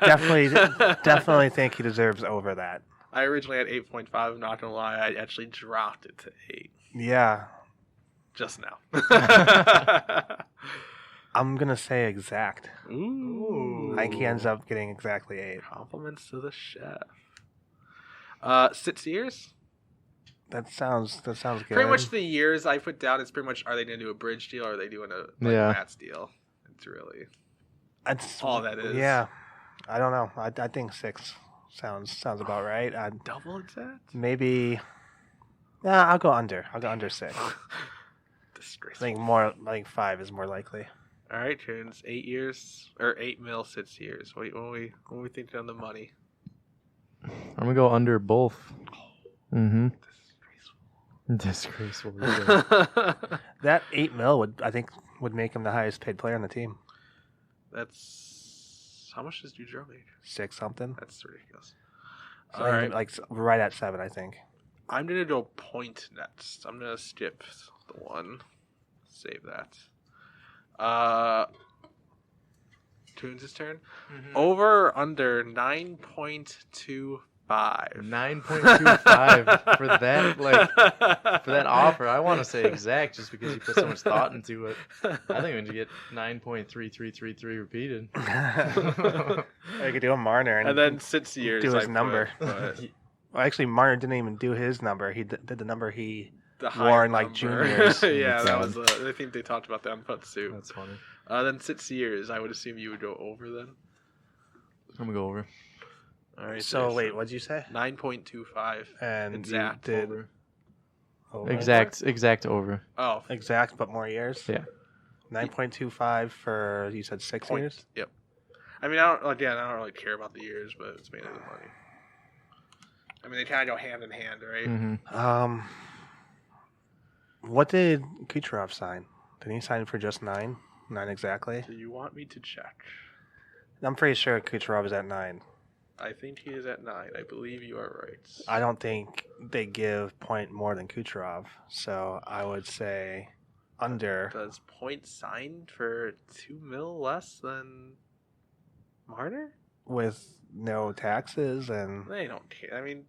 definitely think he deserves over that. I originally had 8.5. I'm not gonna lie. I actually dropped it to 8 Yeah, just now. I'm gonna say exact. Ooh. I think he ends up getting exactly 8. Compliments to the chef. 6 years. That sounds good. Pretty much the years I put down is pretty much, are they going to do a bridge deal or are they doing a Yeah. Matt's deal? It's really That's all that is. Yeah, I don't know. I think 6 sounds about right. Double exact? Maybe. Nah, I'll go under. I'll go under 6. I Disgraceful. think 5 is more likely. All right, Tunes. 8 years or 8 mil, 6 years. What we thinking on the money? I'm gonna go under both. Mm-hmm. Disgraceful. Disgraceful. That 8 mil would make him the highest paid player on the team. That's how much does Gaudreau make? 6 something. That's ridiculous. So All right, like right at 7, I think. I'm gonna go point next. I'm gonna skip the one. Save that. Tunes' turn. Over or under 9.25. 9.25 for that offer. I want to say exact just because you put so much thought into it. I think we need to get 9.3333 repeated. I could do a Marner And then 6 years. do his I put, number. but Well, actually, Marner didn't even do his number. He did the number he the wore higher in like number. juniors. Yeah, that So- was. I think they talked about that on Put Soup. That's funny. Then 6 years. I would assume you would go over then. I'm gonna go over. All right. So wait, what'd you say? 9.25. And Exact. you did Over. over. Exact over. Oh, Exact, but more years. Yeah. 9.25 for you said 6 point. years. Yep. I mean, I don't really care about the years, but it's mainly the money. I mean, they kind of go hand in hand, right? Mm-hmm. What did Kucherov sign? Did he sign for just 9? 9 exactly. Do you want me to check? I'm pretty sure Kucherov is at 9. I think he is at 9. I believe you are right. I don't think they give Point more than Kucherov, so I would say under. Does Point sign for $2 million less than Marner? With no taxes and. They don't care. I mean,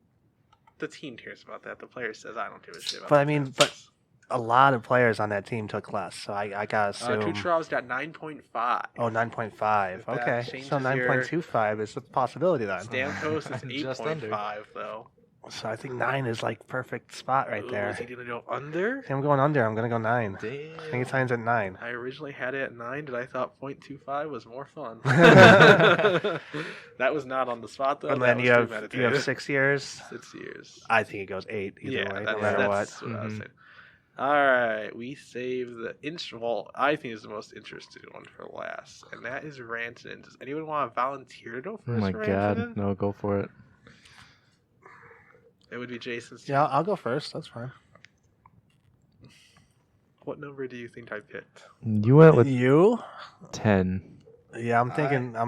the team cares about that. The player says, I don't give a shit about But the I mean, taxes." a lot of players on that team took less, so I gotta assume. Kucherov's got 9.5. Oh, 9.5. If that Okay, changes so 9.25 is a possibility then. Stamkos is Just 8.5, though. So I think 9 is like perfect spot right Ooh, there. Is he going to go under? I'm going under. I'm gonna go 9. I think he Damn. signs at 9. I originally had it at 9, but I thought 0.25 was more fun. That was not on the spot, though. And That then was you have premeditated. 6 years. 6 years. I think it goes 8 either way, no matter that's what. what I was Mhm. saying. All right, we save the well, I think is the most interesting one for last, and that is Rantanen. Does anyone want to volunteer to go Oh first? my for god. Rantanen? No, go for it. It would be Jason's. Yeah, I'll go first. That's fine. What number do you think I picked? You went with You? 10. Yeah, I'm thinking. No,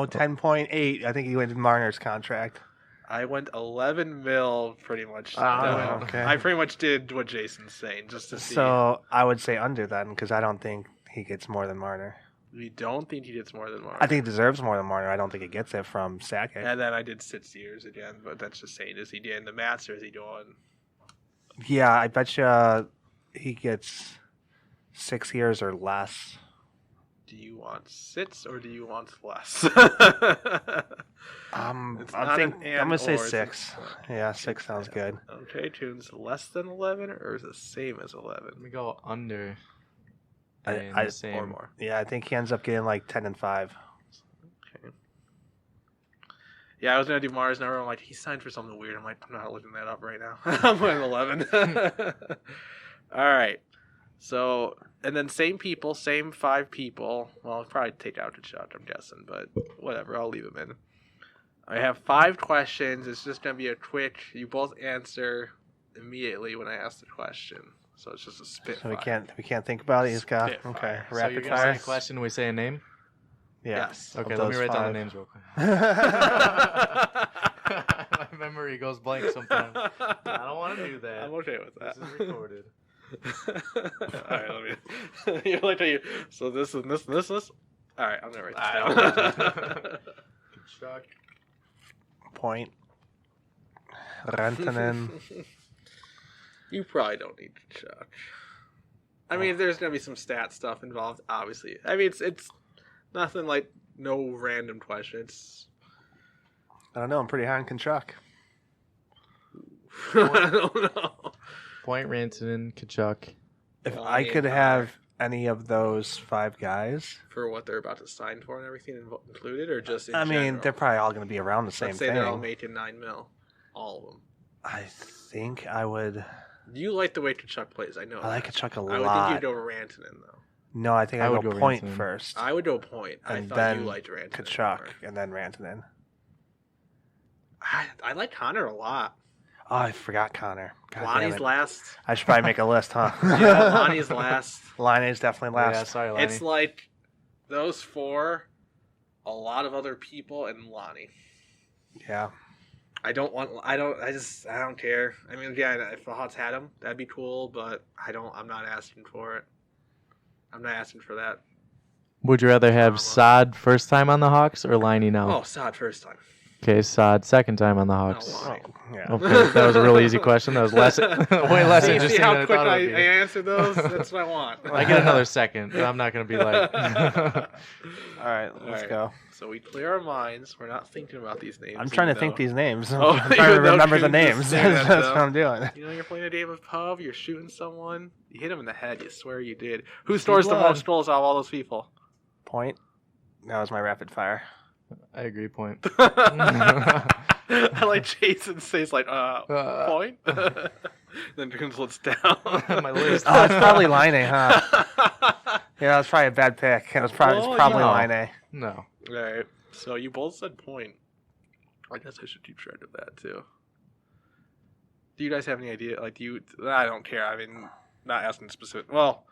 10.8. I think he went to Marner's contract. I went 11 mil, pretty much. Oh, okay. I pretty much did what Jason's saying, just to see. So I would say under then, because I don't think he gets more than Marner. We don't think he gets more than one. I think he deserves more than Marner. I don't think he gets it from Sakic. And then I did 6 years again, but that's just saying, is he doing the maths or is he doing? Yeah, I bet you he gets 6 years or less. Do you want 6 or do you want less? It's I not think an and I'm gonna say or, it's 6. a- Yeah, 6 sounds good. Okay, tunes less than 11 or is the same as 11? Let me go under. I- And I- the same. Or more. Yeah, I think he ends up getting like 10 and 5. Okay. Yeah, I was gonna do Mars number. I'm like, he signed for something weird. I'm like, I'm not looking that up right now. I'm going 11. All right. So, and then same people, same 5 people. Well, I'll probably take out the Chuck, I'm guessing, but whatever. I'll leave them in. I have 5 questions. It's just gonna be a quick. You both answer immediately when I ask the question. So it's just a spit. So we can't think about it. He's got Spitfire. okay. So So you're Rapid gonna say fire. a question, we say a name? Yeah. Yes. Okay, Of let me those write down 5. the names real quick. My memory goes blank sometimes. I don't want to do that. I'm okay with that. This is recorded. All right, let me. You're like, you. So this and this and this and this. All right, I'm gonna write I this down. Chuck. Point. Rantanen. You probably don't need to check. I mean, there's gonna be some stat stuff involved, obviously. I mean, it's nothing like no random question. It's I don't know. I'm pretty high on Kachuk. I don't know. Point Rantanen, Kachuk. If Well, I could Connor. have any of those 5 guys, For what they're about to sign for and everything included, or just in I mean, general? they're probably all going to be around the same Let's say thing. they're all making 9 mil, all of them. I think I would. You like the way Kachuk plays, I know. I like that. Kachuk a I would lot. think you'd go Rantanen though. No, I think I I would go go Point Rantanen. first, I would go Point. I and thought then you liked Rantanen. Kachuk, more. and then Rantanen. I like Connor a lot. Oh, I forgot Connor. God damn Lonnie's it. last. I should probably make a list, huh? Yeah, Lonnie's last. Laine's definitely last. Yeah, sorry, Laine. It's like those 4, a lot of other people, and Lonnie. Yeah. I don't care. I mean, again, if the Hawks had him, that'd be cool, but I'm not asking for it. I'm not asking for that. Would you rather have Drama. Sod first time on the Hawks or Laine now? Oh, Sod first time. Okay, Sod second time on the Hawks. No, Laine. Yeah. Okay, that was a really easy question. That was less, way less See interesting how than I quick thought it I would be. answered those? That's what I want. I get another second, but I'm not going to be like... All right, let's right. go. So we clear our minds. We're not thinking about these names. I'm trying to even think though- these names. Oh, I'm trying to even though remember the Coons is names. staring That's at what them. I'm doing. You know, you're playing a game of pub. You're shooting someone. You hit him in the head. You swear you did. Who scores the blood. most goals out of all those people? Point. That was my rapid fire. I agree, Point. I like Jason says like point. Then Coons looks down. My list. Oh, it's probably Laine, huh? Yeah, that's probably a bad pick. It's probably no. Laine. No. All right. So you both said point. I guess I should keep track of that too. Do you guys have any idea? Like, I don't care. I mean, not asking specific. Well,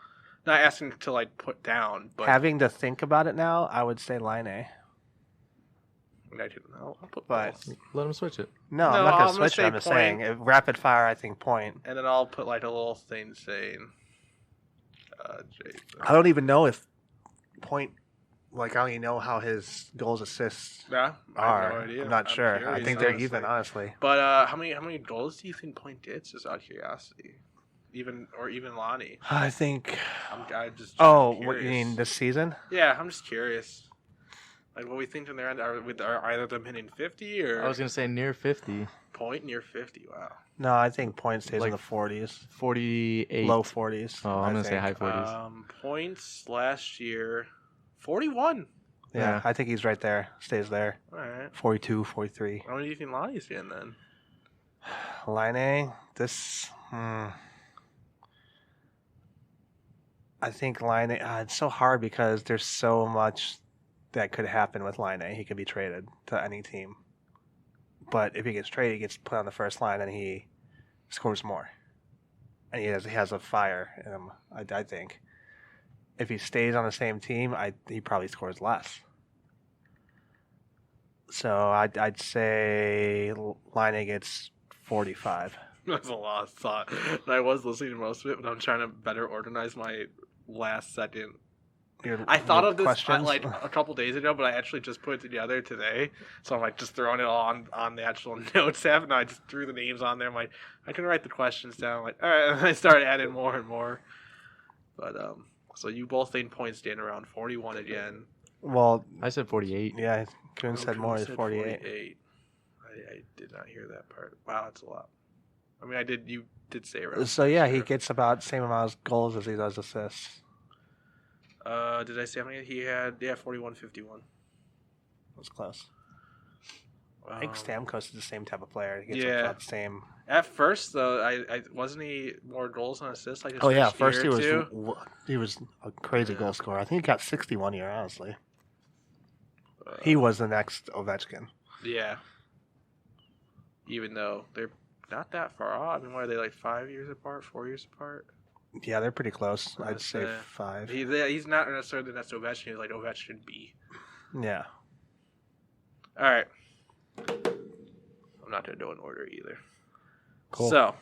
Not asking to like put down, but Having to think about it now, I would say Laine. I didn't know. I'll put But- both. Let him switch it. No, No, I'm not I'm going gonna to switch it. say I'm just point. saying. Rapid fire, I think point. And then I'll put like a little thing saying, Jason. I don't even know if point, like, I don't even know how his goals assists Yeah, I are. have no idea. I'm not sure. I curious, think they're honestly. even, honestly. But how many goals do you think Point gets? Just out of curiosity, even Lonnie. I think. I just. Oh, curious. what you mean this season? Yeah, I'm just curious. Like, what we think in their end are either of them hitting 50 or I was gonna say near 50, Point near 50. Wow. No, I think point stays Like in the 40s, 48. low 40s. Oh, I'm I gonna say think. high 40s. Points last year, 41. Yeah, Yeah. I think he's right there. Stays there. All right. 42, 43. How many do you think Lonnie's getting then? Laine, this. I think Laine. It's so hard because there's so much that could happen with Laine. He could be traded to any team. But if he gets traded, he gets put on the first line and he scores more. And he has a fire in him, I think. If he stays on the same team, he probably scores less. So I'd say Laine gets 45. That's a lot of thought. And I was listening to most of it, but I'm trying to better organize my last second. I thought of this like a couple days ago, but I actually just put it together today. So I'm like just throwing it all on the actual notes app, and I just threw the names on there. I'm like, I can write the questions down. I'm like, all right, and I started adding more and more. But so you both think points stand around 41 again. Well, I said 48. yeah, Kuhn said Kuhn more. Is said 48. 48. I did not hear that part. Wow, that's a lot. I mean, you did say around. So yeah, he sure. gets about the same amount of goals as he does assists. Did I say how many he had? Yeah, 41, 51. That's close. I think Stamkos is the same type of player. He gets yeah. about the same. At first, though, I wasn't he more goals and assists? Like his Oh yeah, first first year he was a crazy Yeah. goal scorer. I think he got 61 year. Honestly, or two? he was the next Ovechkin. Yeah. Even though they're not that far off. I mean, what are they, like 5 years apart, 4 years apart? Yeah, they're pretty close. I'd I'd say say 5. He's not necessarily the next Ovechkin. He's like Ovechkin B. Yeah. All right. I'm not going to do an order either. Cool. So,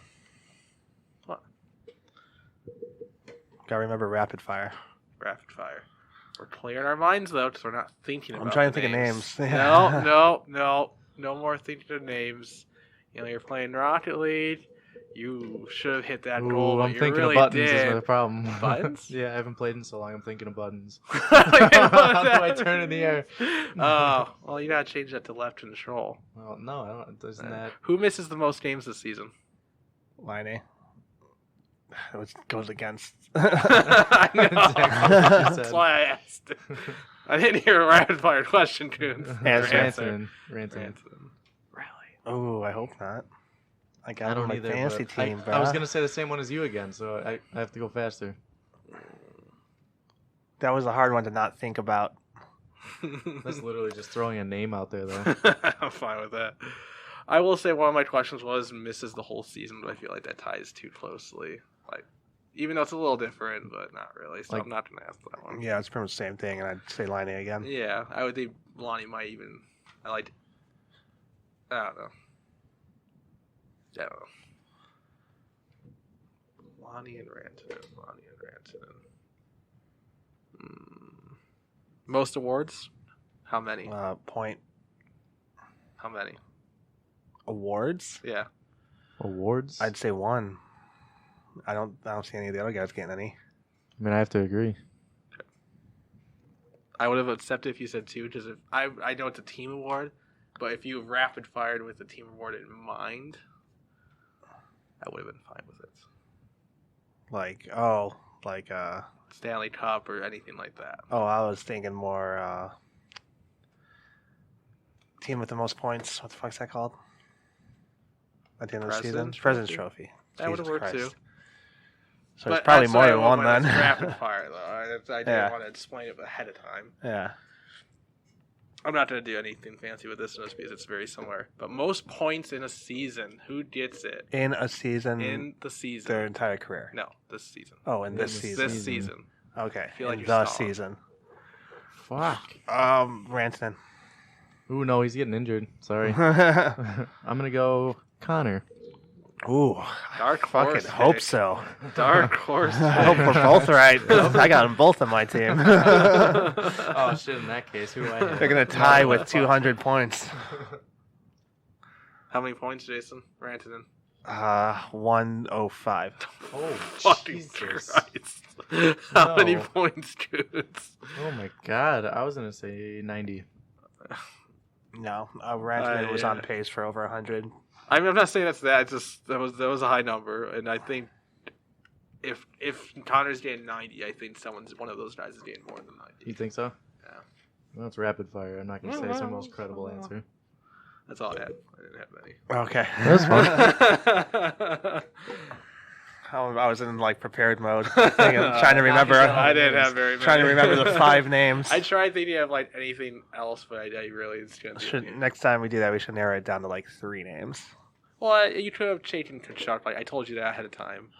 Gotta remember rapid fire. rapid fire. We're clearing our minds, though, because we're not thinking about I'm trying to the think of names. No more thinking of names. You know, you're playing Rocket League. You should have hit that goal, Ooh, but I'm you thinking really of buttons did. is my problem. Buttons? Yeah, I haven't played in so long. I'm thinking of buttons. How do I turn in the air? Oh, well, you gotta change that to left control. Well, no, I don't. Isn't that? Who misses the most games this season? Laine. It goes against. I know. Exactly what you That's said. why I asked. I didn't hear a rapid fire question, Coons. Rantanen. Rantanen. Really? Oh, I hope not. I got I him on don't my either. fantasy but team, I was bruh. gonna say the same one as you again, so I have to go faster. That was a hard one to not think about. That's literally just throwing a name out there, though. I'm fine with that. I will say one of my questions was misses the whole season, but I feel like that ties too closely. Like, even though it's a little different, but not really. So Like- I'm not gonna ask that one. Yeah, it's pretty much the same thing, and I'd say Laine again. Yeah, I would think Lonnie might even. I don't know. Lonnie and Rantanen. Most awards? How many? Point How many? awards. Yeah. Awards? I'd say 1. I don't see any of the other guys getting any. I mean, I have to agree. I would have accepted if you said 2, because if I know it's a team award, but if you rapid fired with the team award in mind, I would have been fine with it. Stanley Cup or anything like that. I was thinking more team with the most points. What the fuck's that called? At the end of the season? President's Trophy. That would have Jesus worked Christ. too. So it's probably more than one then. Rapid fire though. I didn't Yeah. want to explain it ahead of time. Yeah. I'm not going to do anything fancy with this just because it's very similar. But most points in a season, who gets it? In a season. In the season. Their entire career. No, this season. Oh, in this This season. This season. Okay. feel like in you're the stalling. season. Fuck. Rantanen. Ooh, no, he's getting injured. Sorry. Ooh. I'm gonna go Connor. Dark Fucking horse hope pick. so. Dark horse. I hope we're both right. I got them both on my team. Oh shit! In that case, who do I have? They're gonna tie with 200 points. How many points, Jason? Rantanen. 105. Oh, Fucking Jesus. Christ. How many No. points, dudes? Oh my god! I was gonna say 90. No, Rantanen was on yeah. pace for over 100. I mean, I'm not saying that's that. It's just that was a high number, and I think if Connor's getting 90, I think one of those guys is getting more than 90. You think so? Yeah. Well, it's rapid fire. I'm not gonna say it's the most credible answer. That's all I had. I didn't have Okay. That's fine. many. I was in like prepared mode, trying to remember. I didn't have very many. Trying to remember the 5 names. I tried thinking of like anything else, but I really it's gonna be Next time we do that, we should narrow it down to like 3 names. Well, you could have taken Kachuk. Like I told you that ahead of time.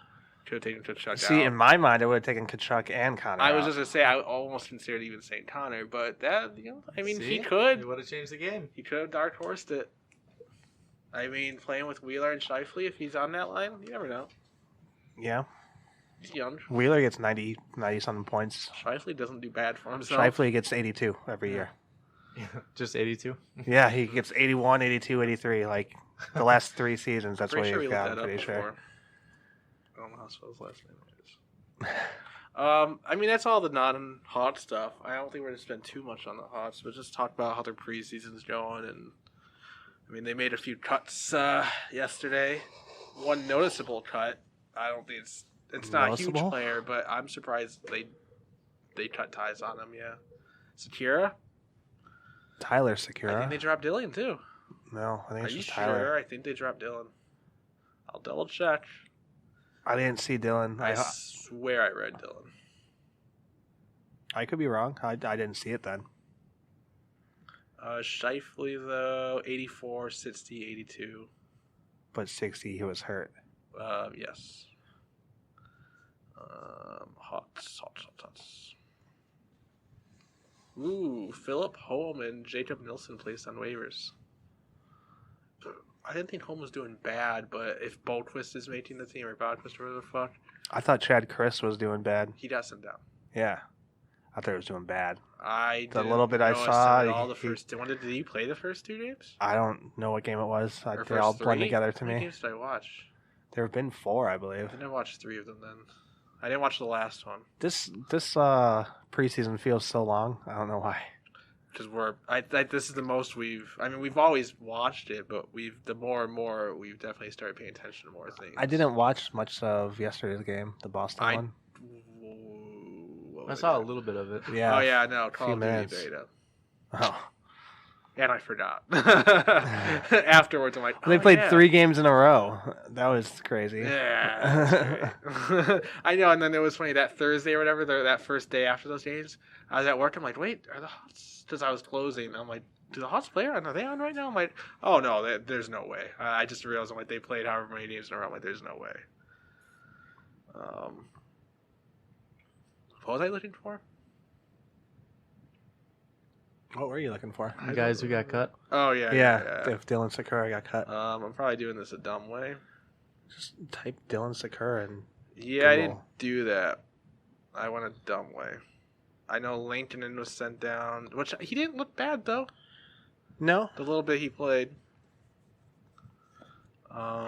Could have taken Kachuk See, out. in my mind, I would have taken Kachuk and Connor. I was out. just gonna say I almost considered even saying Connor, but that I mean he It could would have changed the game. he could have dark horsed it. I mean, playing with Wheeler and Scheifele, if he's on that line, you never know. Yeah. He's young. Wheeler gets 90 something points. Scheifele doesn't do bad for himself. Scheifele gets 82 every year. Just 82. Yeah, he gets 81, 82, 83. Like the last 3 seasons, that's what Pretty sure we he's looked got. that I'm up pretty before. sure. I don't know how to spell his last name is. I mean, that's all the non-hot stuff. I don't think we're going to spend too much on the hots, but just talk about how their preseason's going. And I mean, they made a few cuts yesterday. One noticeable cut. I don't think it's not a huge Noticeable? player, but I'm surprised they cut ties on him. Yeah, Sakura. Tyler I think Sakura. they dropped Dylan too. No, I think Are it's you just sure? Tyler. I think they dropped Dylan. I'll double check. I didn't see Dylan. I swear I read Dylan. I could be wrong. I didn't see it then. Scheifele, though, 84, 60, 82. But 60, he was hurt. Yes. Hots. Ooh, Philip Holm and Jacob Nilsson placed on waivers. I didn't think Holm was doing bad, but if Boquist is making the team, or Boquist, or whatever the fuck, I thought Chad Chris was doing bad. he got sent down. Yeah. I thought he was doing bad. I The didn't little bit I notice saw, him at all the he- first. Did he play the first 2 games? I don't know what game it was. Or They all first blend 3? together to How many me. games did I watch? There have been 4, I believe. I didn't watch 3 of them then. I didn't watch the last one. This preseason feels so long. I don't know why. Because this is the most we've always watched it, but the more and more we've definitely started paying attention to more things. I didn't watch much of yesterday's game, the Boston one. I saw a little bit of it. Yeah. Oh yeah, no, Call of Duty minutes. beta. Oh. And I forgot. Afterwards, I'm like, They oh, played yeah. 3 games in a row. That was crazy. Yeah, that's great. I know, and then it was funny that Thursday or whatever, that first day after those games, I was at work. I'm like, wait, are the Hots? Because I was closing. I'm like, do the Hots play? Are they on right now? I'm like, oh no, there's no way. I just realized I'm like, they played however many games in a row. I'm like, there's no way. What was I looking for? What were you looking for? The guys who got cut. Oh yeah. Yeah, if Dylan Sakura got cut. I'm probably doing this a dumb way. Just type Dylan Sakura and Yeah, I Google. didn't do that. I went a dumb way. I know Laine was sent down, which he didn't look bad though. No, The little bit he played.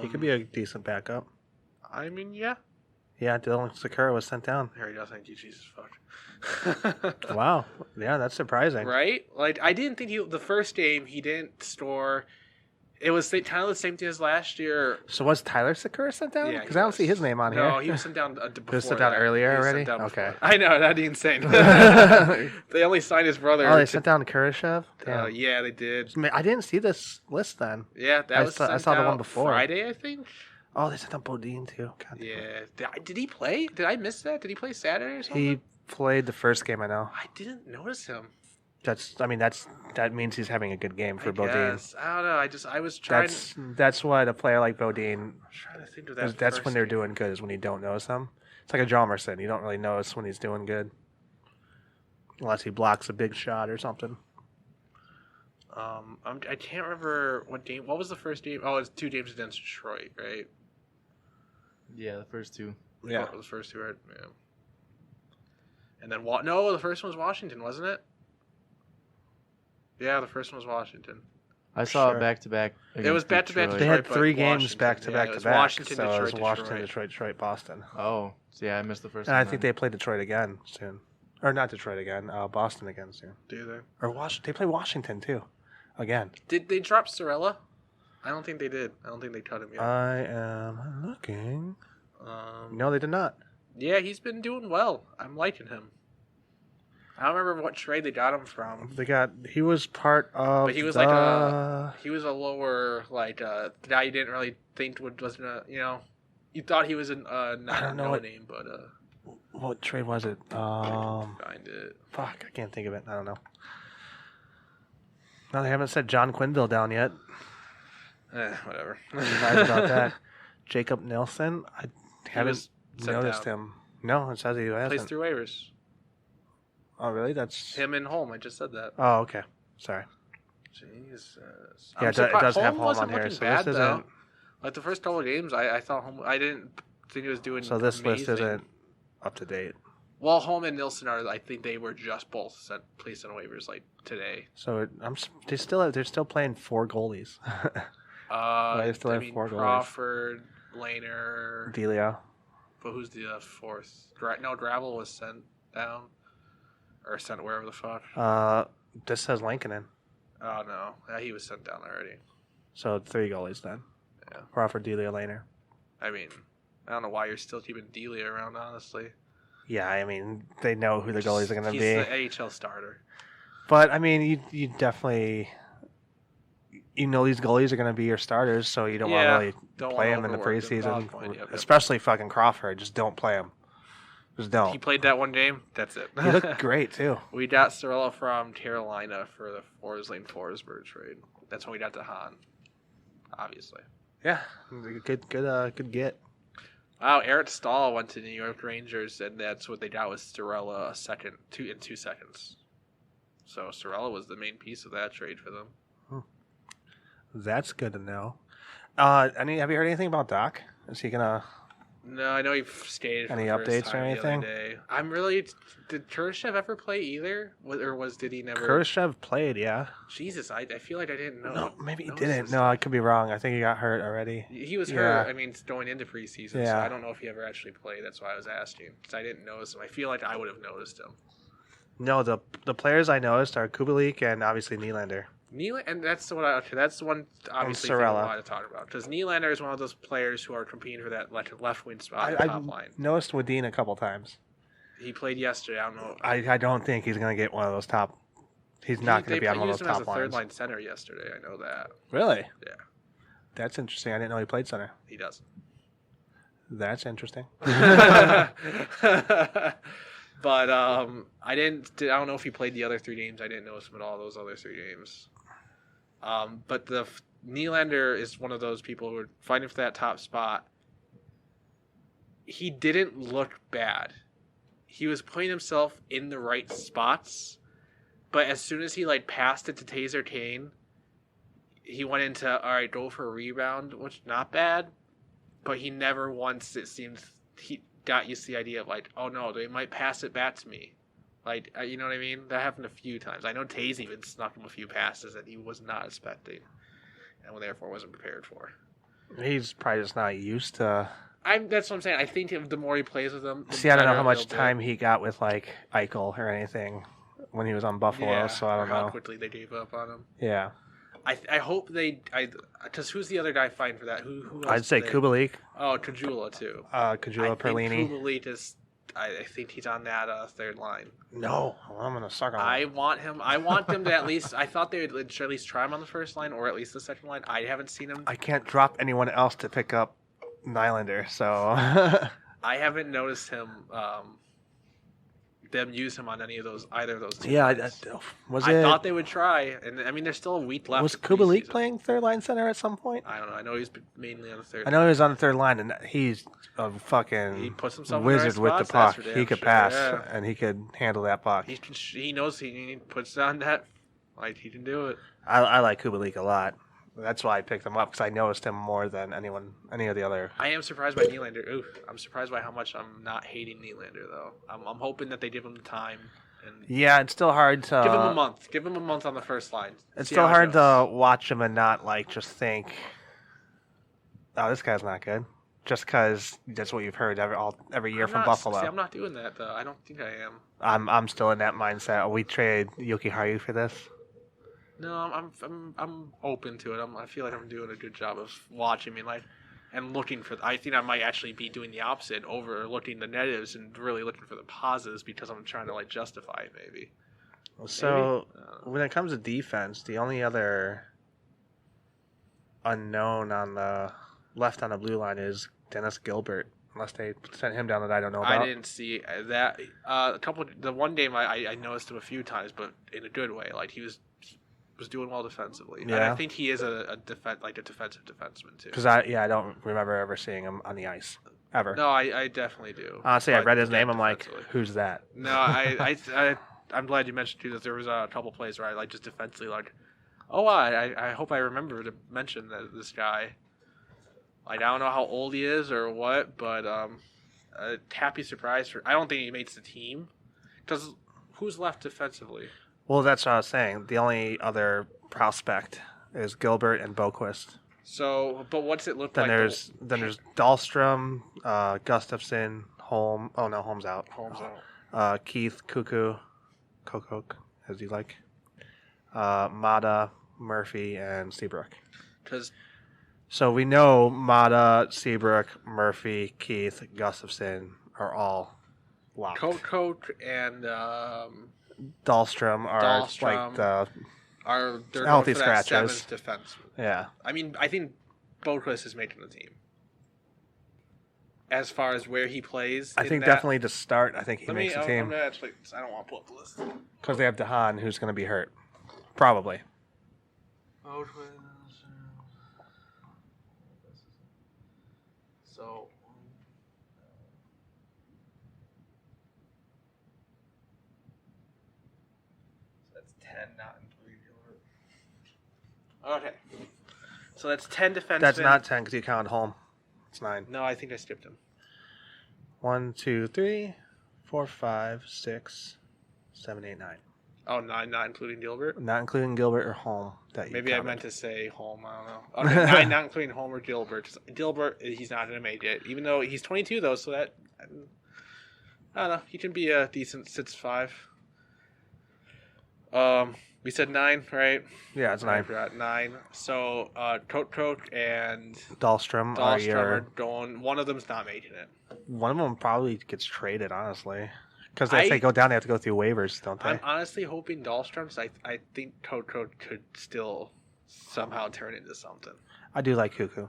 he could be a decent backup. I mean, yeah. Yeah, Dylan Sakura was sent down. There you go. Thank you, Jesus fuck. Wow. Yeah, that's surprising. Right? Like I didn't think the first game he didn't score. It was kind of the same thing as last year. So was Tyler Sakura sent down? Yeah, Because he I don't see was. his name on here. No, he was sent down before. He was sent down that. earlier He was already? sent down before. Okay. I know, that'd be insane. Oh, They only signed his brother. they sent down Kurashev? Damn. Yeah, they did. I didn't see this list then. Yeah, that was. I sent saw the one out before. Friday, I think. Oh, they sent down Bodine too. God damn it. Yeah. Did he play? Did I miss that? Did he play Saturday or something? He played the first game, I know. I didn't notice him. That means he's having a good game for I Bodine. guess. I don't know. I was trying. That's what a player like Bodine, I'm trying to think of that. that's first when they're game. doing good, is when you don't notice him. It's like a Jalmerson. You don't really notice when he's doing good. unless he blocks a big shot or something. I can't remember what game. What was the first game? Oh, it's 2 games against Detroit, right? Yeah, the first 2. Yeah. Oh, the first 2, right? Yeah. And then no, the first one was Washington, wasn't it? Yeah, the first one was Washington. I saw Sure. it back-to-back. It was back-to-back. They Detroit, had 3 games Washington. back-to-back Yeah, it to was back. Washington, so it was Detroit, Washington, Detroit. Detroit, Boston. Oh, so yeah, I missed the first And one. I think they play Detroit again soon. Or not Detroit again, Boston again soon. Do they? Or Washington. They play Washington, too. Again. Did they drop Sorella? I don't think they did. I don't think they cut him yet. I am looking. No, they did not. Yeah, he's been doing well. I'm liking him. I don't remember what trade they got him from. He was part of. But he was he was a lower, guy you didn't really think was gonna, you thought he was not no name, but what trade was it? find it. Fuck, I can't think of it. I don't know. No, they haven't set John Quinville down yet. Whatever. Surprised about that. Jacob Nelson, I haven't sent noticed down. him. No, it says he Plays hasn't. through waivers. Oh, really? That's Him and Holm. I just said that. Oh, okay. Sorry. Jesus. Yeah, it does have Holm wasn't on here, looking so bad, this though. isn't. Like the first couple of games, I thought Holm. I didn't think he was doing. So this list amazing. isn't up to date. Well, Holm and Nilsson are. I think they were just both placed on waivers today. So they're still playing 4 goalies. They still have 4 goalies. Crawford, Laine, Delia. but who's the 4th? No, Gravel was sent down or sent wherever the fuck. This says Lankinen. Oh no, yeah, he was sent down already. So 3 goalies then. Yeah. Crawford, Delia, Lainer. I mean, I don't know why you're still keeping Delia around, honestly. Yeah, I mean, they know who the goalies are going to He's be. the AHL starter. But, I mean, you definitely... You know these goalies are going to be your starters, so you don't want to really play them in the preseason. Yep. Especially fucking Crawford. Just don't play him. Just don't. He played that one game. That's it. He looked great, too. We got Sorella from Carolina for the Forsling-Forsberg trade. That's when we got to Hahn, obviously. Yeah, good get. Wow, Eric Stahl went to New York Rangers, and that's what they got was Sorella in 2 seconds. So Sorella was the main piece of that trade for them. That's good to know. Have you heard anything about Doc? Is he gonna? No, I know he skated. For Any the first updates or time anything? The other day. Did Kurashev ever play either, did he never? Kurashev played, yeah. Jesus, I feel like I didn't know. No, maybe he notice didn't. this. No, I could be wrong. I think he got hurt already. He was Yeah. hurt. I mean, going into preseason, so Yeah. I don't know if he ever actually played. That's why I was asking, because I didn't notice him. I feel like I would have noticed him. No, the players I noticed are Kubalik and obviously Nylander. And that's that's the one obviously thing I Sorella. wanted to talk about, because Nylander is one of those players who are competing for that left wing spot on I the top line. noticed Wadine a couple times. He played yesterday. I don't know. I don't think he's going to get one of those top. He's not going to be on one of those top He used him as a third lines. line center yesterday. I know that. Really? Yeah. That's interesting. I didn't know he played center. He doesn't. That's interesting. But I don't know if he played the other 3 games. I didn't notice him at all those other 3 games. But the Nylander is one of those people who are fighting for that top spot. He didn't look bad. He was putting himself in the right spots, but as soon as he passed it to Taser Kane, he went into go for a rebound, which not bad, but he never once, it seemed, he got used to the idea of oh no, they might pass it back to me. You know what I mean? That happened a few times. I know Taze even snuck him a few passes that he was not expecting, and therefore wasn't prepared for. He's probably just not used to. That's what I'm saying. I think the more he plays with them, See, I don't know how much time he got with Eichel or anything when he was on Buffalo, so I don't know. How quickly they gave up on him. Yeah. I hope because who's the other guy fighting for that? Who else I'd say Kubalik. Oh, Kajula too. Kajula, Perlini. Kubalik is. I think he's on that third line. No, I'm gonna suck on him. I want him. I want them to at least. I thought they would at least try him on the first line or at least the second line. I haven't seen him. I can't drop anyone else to pick up Nylander, so. I haven't noticed him them use him on either of those two. Yeah, lines. I thought they would try, and I mean, there's still a week left. Was of Kubalik preseason. playing third line center at some point? I don't know. I know he's mainly on the third. I know he was on the third line, and he's a He fucking puts himself wizard in the right with the spots, that's puck. for He damn could sure, pass, yeah. and he could handle that puck. He knows he puts down that. Like, he can do it. I like Kubalik a lot. That's why I picked him up, because I noticed him more than any of the other. I am surprised by Nylander. Ooh, I'm surprised by how much I'm not hating Nylander, though. I'm hoping that they give him the time. And Yeah, it's still hard to... give him a month. Give him a month on the first line. It's See still how it hard goes. to watch him and not, like, just think, oh, this guy's not good. Just because that's what you've heard every year I'm from not- Buffalo. See, I'm not doing that, though. I don't think I am. I'm still in that mindset. We traded Yuki Haru for this. No, I'm open to it. I feel like I'm doing a good job of watching me, like, and looking for. I think I might actually be doing the opposite, overlooking the negatives and really looking for the positives because I'm trying to like justify it, maybe. So when it comes to defense, the only other unknown on the left on the blue line is Dennis Gilbert, unless they sent him down that I don't know about. I didn't see that. The one game I noticed him a few times, but in a good way. Like he was doing well defensively. And Yeah. I think he is a defensive defenseman too. Because I don't remember ever seeing him on the ice ever. No, I definitely do. Honestly, I But read his yeah, name. I'm like, defensively. who's that? No, I'm glad you mentioned too that there was a couple plays where I like just defensively like, oh, I hope I remember to mention that this guy. Like I don't know how old he is or what, but a happy surprise for. I don't think he makes the team. Because who's left defensively? Well, that's what I was saying. The only other prospect is Gilbert and Boquist. So, but what's it look Then like? there's Dahlstrom, Gustafson, Holm. Oh no, Holm's out. Holmes out. Keith, Kokok, as you like. Mata, Murphy, and Seabrook. Because So we know Mata, Seabrook, Murphy, Keith, Gustafson are all locked. Coach and Dahlstrom are like the they're healthy going for that scratches. seventh defenseman. yeah. I mean, I think Boquist is making the team. As far as where he plays, I think definitely to start. I think he makes the I'm team gonna actually, I don't want to pull up the list. because they have Dehan, who's going to be hurt, probably. So that's 10, not including Gilbert. Okay. So that's 10 defensemen. That's not 10 because you count Holm. It's 9. No, I think I skipped him. 1, 2, 3, 4, 5, 6, 7, 8, 9. Oh, 9, not including Gilbert. Not including Gilbert or Holm. Maybe I meant to say Holm. I don't know. Okay, 9, not including Holm or Gilbert. Gilbert, he's not going to make it, even though he's 22 though. So that I don't know. He can be a decent 6'5". We said 9, right? Yeah, it's 9. I forgot 9. So Coach and Dahlstrom are Dahlstrom your... are going. One of them's not making it. One of them probably gets traded, honestly. Because if they go down, they have to go through waivers, don't they? I'm honestly hoping Dahlstrom's. I think Coach could still somehow turn into something. I do like Cuckoo.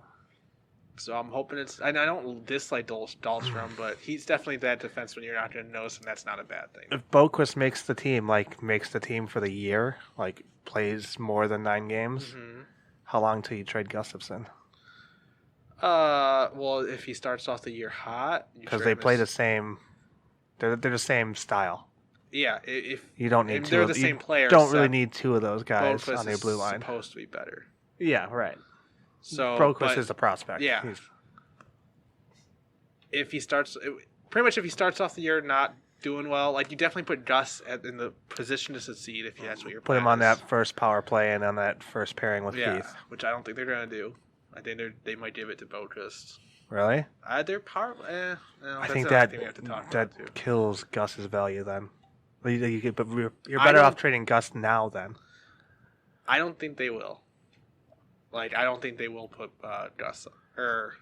So I'm hoping it's. And I don't dislike Dahlstrom, but he's definitely that defenseman you're not going to notice, and that's not a bad thing. If Boquist makes the team for the year, like plays more than 9 games, Mm-hmm. how long till you trade Gustafson? Well, if he starts off the year hot, Because they play the same. They're the same style. Yeah, if You don't need if two. they're of- the you same players. Don't really need 2 of those guys Boquist on their blue line. is supposed to be better. Yeah, right. So Boquist is a prospect. Yeah. He's- If he starts, pretty much if he starts off the year not doing well, like you definitely put Gus in the position to succeed if that's what you're. Put him on that first power play and on that first pairing with Keith. Which I don't think they're gonna do. I think they might give it to Boquist. Really? Their power. No, I that's think another that thing we have to talk that about too. kills Gus's value then. But you're I better don't- off trading Gus now then. I don't think they will. Like I don't think they will put Gus or.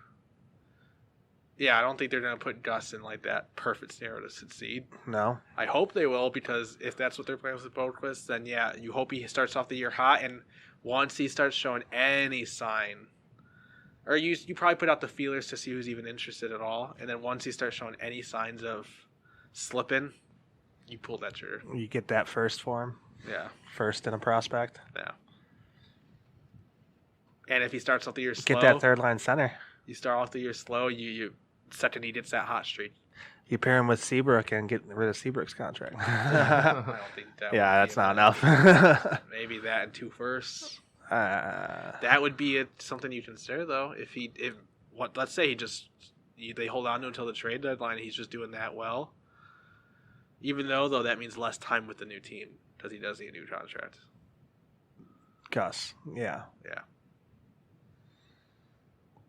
Yeah, I don't think they're gonna put Gus in like that perfect scenario to succeed. No. I hope they will because if that's what their plan was with Boquist, then yeah, you hope he starts off the year hot, and once he starts showing any sign, or you probably put out the feelers to see who's even interested at all, and then once he starts showing any signs of slipping, you pull that trigger. You get that first for him. Yeah. First in a prospect. Yeah. And if he starts off the year slow, Get that third line center. You start off the year slow. You second he gets that hot streak. You pair him with Seabrook and get rid of Seabrook's contract. I don't think that. Yeah, that's not enough. Maybe that and 2 firsts. Uh, That would be something you consider though. Let's say they hold on to him until the trade deadline. And he's just doing that well. Even though that means less time with the new team because he does need a new contract. Gus. Yeah. Yeah.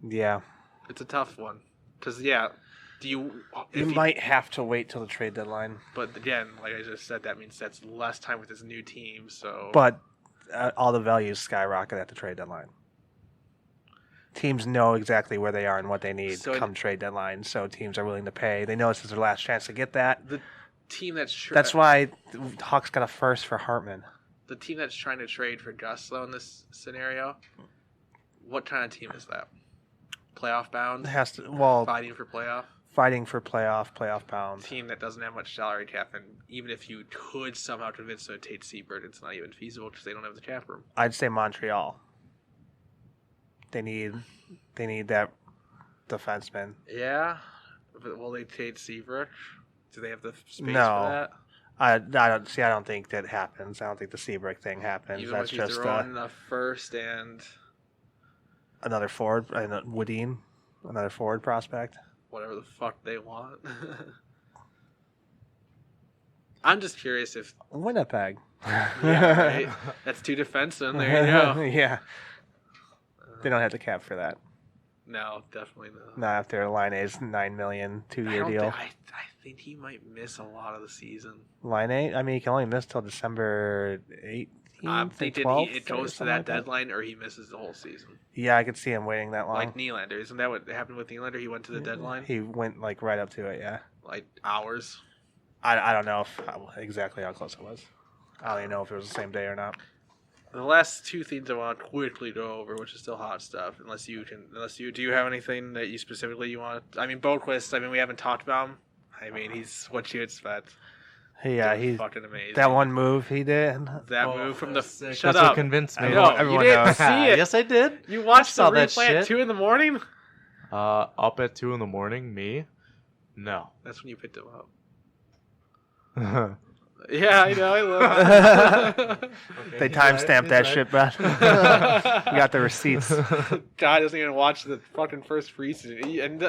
Yeah. It's a tough one because you might have to wait till the trade deadline. But again, like I just said, that means that's less time with his new team. So, But all the values skyrocket at the trade deadline. Teams know exactly where they are and what they need come trade deadline, so teams are willing to pay. They know this is their last chance to get that. The team that's why Hawks got a first for Hartman. The team that's trying to trade for Gus, though, in this scenario, what kind of team is that? Playoff bound? It has to fighting for playoff. Fighting for playoff bound. Team that doesn't have much salary cap, and even if you could somehow convince them to take Seabird, it's not even feasible because they don't have the cap room. I'd say Montreal. They need that defenseman. Yeah, but will they take Seabrook? Do they have the space for that? I don't think that happens. I don't think the Seabrook thing happens. Even That's if he's just throwing a first and another forward, Woodine, another forward prospect. Whatever the fuck they want. I'm just curious if Winnipeg. Yeah, right. That's 2 defensemen. There you go. Yeah. They don't have the cap for that. No, definitely not. Not after Laine's $9 million 2-year deal. I think he might miss a lot of the season. Laine? I mean, he can only miss till December 18th. I'm thinking 12th it goes to that deadline, or he misses the whole season. Yeah, I could see him waiting that long. Like Nylander, isn't that what happened with Nylander? He went to the deadline. He went right up to it. Yeah. Like hours. I don't know exactly how close it was. I don't even know if it was the same day or not. The last 2 things I want to quickly go over, which is still hot stuff. Unless you do you have anything that you specifically want? I mean, Boquist. I mean, we haven't talked about him. I mean, he's what you expect. Yeah, he's fucking amazing. That one move he did. That move from the sick. Shut That's up. what convinced me. I know. Everyone You didn't knows. see it. Yes, I did. You watched the saw that replay at shit. 2 a.m? Up at 2 a.m. Me? No. That's when you picked him up. Okay, Yeah, I know. I love it. They timestamped that shit, bro. We got the receipts. God doesn't even watch the fucking first preseason. And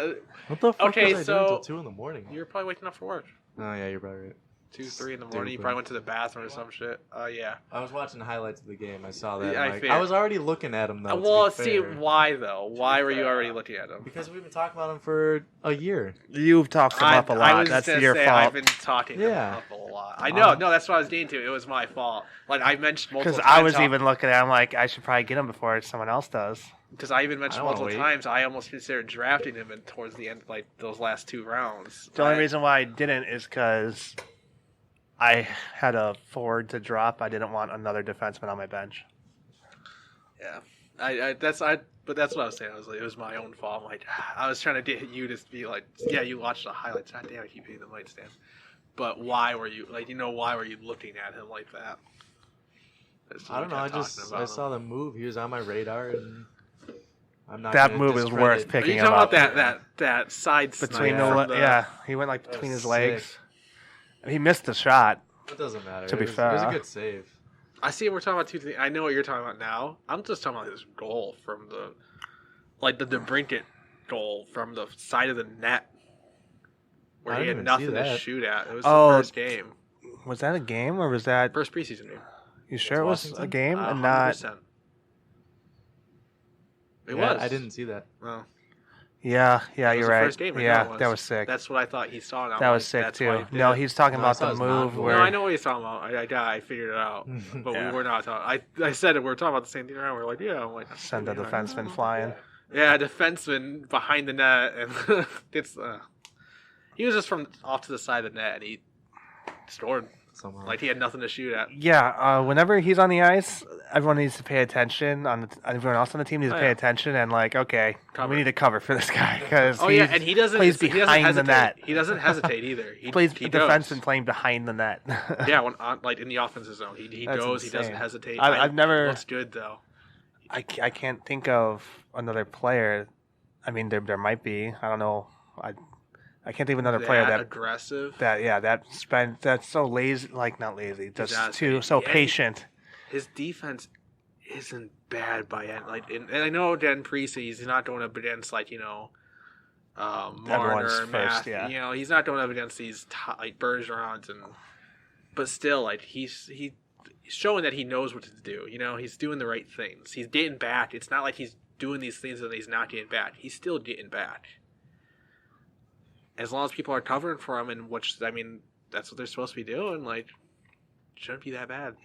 what the fuck Okay, was I so- doing until 2 a.m? you were probably waking up for work. Oh, yeah, you're probably right. 2, 3 in the morning. You Stupid. probably went to the bathroom or some shit. Yeah. I was watching highlights of the game. I saw that. Yeah, I I figured. was already looking at him, though. Well, to be see, fair. why though? Why were you already looking at him? Because we've been talking about him for a year. You've talked him up a I lot. was That's gonna your say, fault. I've been talking him Yeah. up a lot. I know. No, that's what I was getting to. It was my fault. Like I mentioned multiple Because times. I was even looking at him like I should probably get him before someone else does. Because I even mentioned I wanna multiple wait. times. I almost considered drafting him in towards the end, like those last 2 rounds. The only reason why I didn't is because I had a forward to drop. I didn't want another defenseman on my bench. Yeah, but that's what I was saying. I was like, it was my own fault. I'm like, I was trying to get you to be like, yeah, you watched the highlights. God damn, I keep hitting the light stand. But why were you why were you looking at him like that? I don't know. I saw the move. He was on my radar, and I'm not. That gonna move is discredit- worth Are picking you him talking up. about that side Between snipe from yeah, he went like That between was his legs. sick. He missed the shot. It doesn't matter. To be it was fair. a good save. I see. We're talking about 2 things. I know what you're talking about now. I'm just talking about his goal from the DeBrincat goal from the side of the net, where I he didn't had even see nothing to that. shoot at. It was Oh. the first game, Was that a game or was that? first preseason game. You sure it was a Washington? game and not? 100%. It Yeah, was. I didn't see that. Well, Yeah, It was you're the right. first game, I know Yeah, it was. that was sick. that's what I thought he saw. And I'm That was like, sick that's why too. he did No, it. he's talking No, I about saw the his move non-goal. where. No, I know what he's talking about. I figured it out. But Yeah. we were not talking. I said it. We were talking about the same thing around. We are like, yeah. I'm like, Send the yeah. defenseman flying. Yeah, defenseman behind the net, and it's he was just from off to the side of the net, and he scored. Somehow. Like he had nothing to shoot at. Yeah, whenever he's on the ice, everyone needs to pay attention. Everyone else on the team needs to pay attention and okay, Cover. we need to cover for this guy because and he doesn't plays he doesn't behind the hesitate. net. He doesn't hesitate either. He plays he defenseman playing behind the net. Yeah, when in the offensive zone, he goes. Insane. He doesn't hesitate. I've never. Looks good though. I can't think of another player. I mean, there might be. I don't know. I can't think of another player that aggressive. That's so lazy. Not lazy. Just so patient. His defense isn't bad by end. And I know in preseason he's not going up against Marner, Math. Yeah. He's not going up against these Bergerons but still he's showing that he knows what to do. He's doing the right things. He's getting back. It's not like he's doing these things and he's not getting back. He's still getting back. As long as people are covering for him, and that's what they're supposed to be doing. Shouldn't be that bad.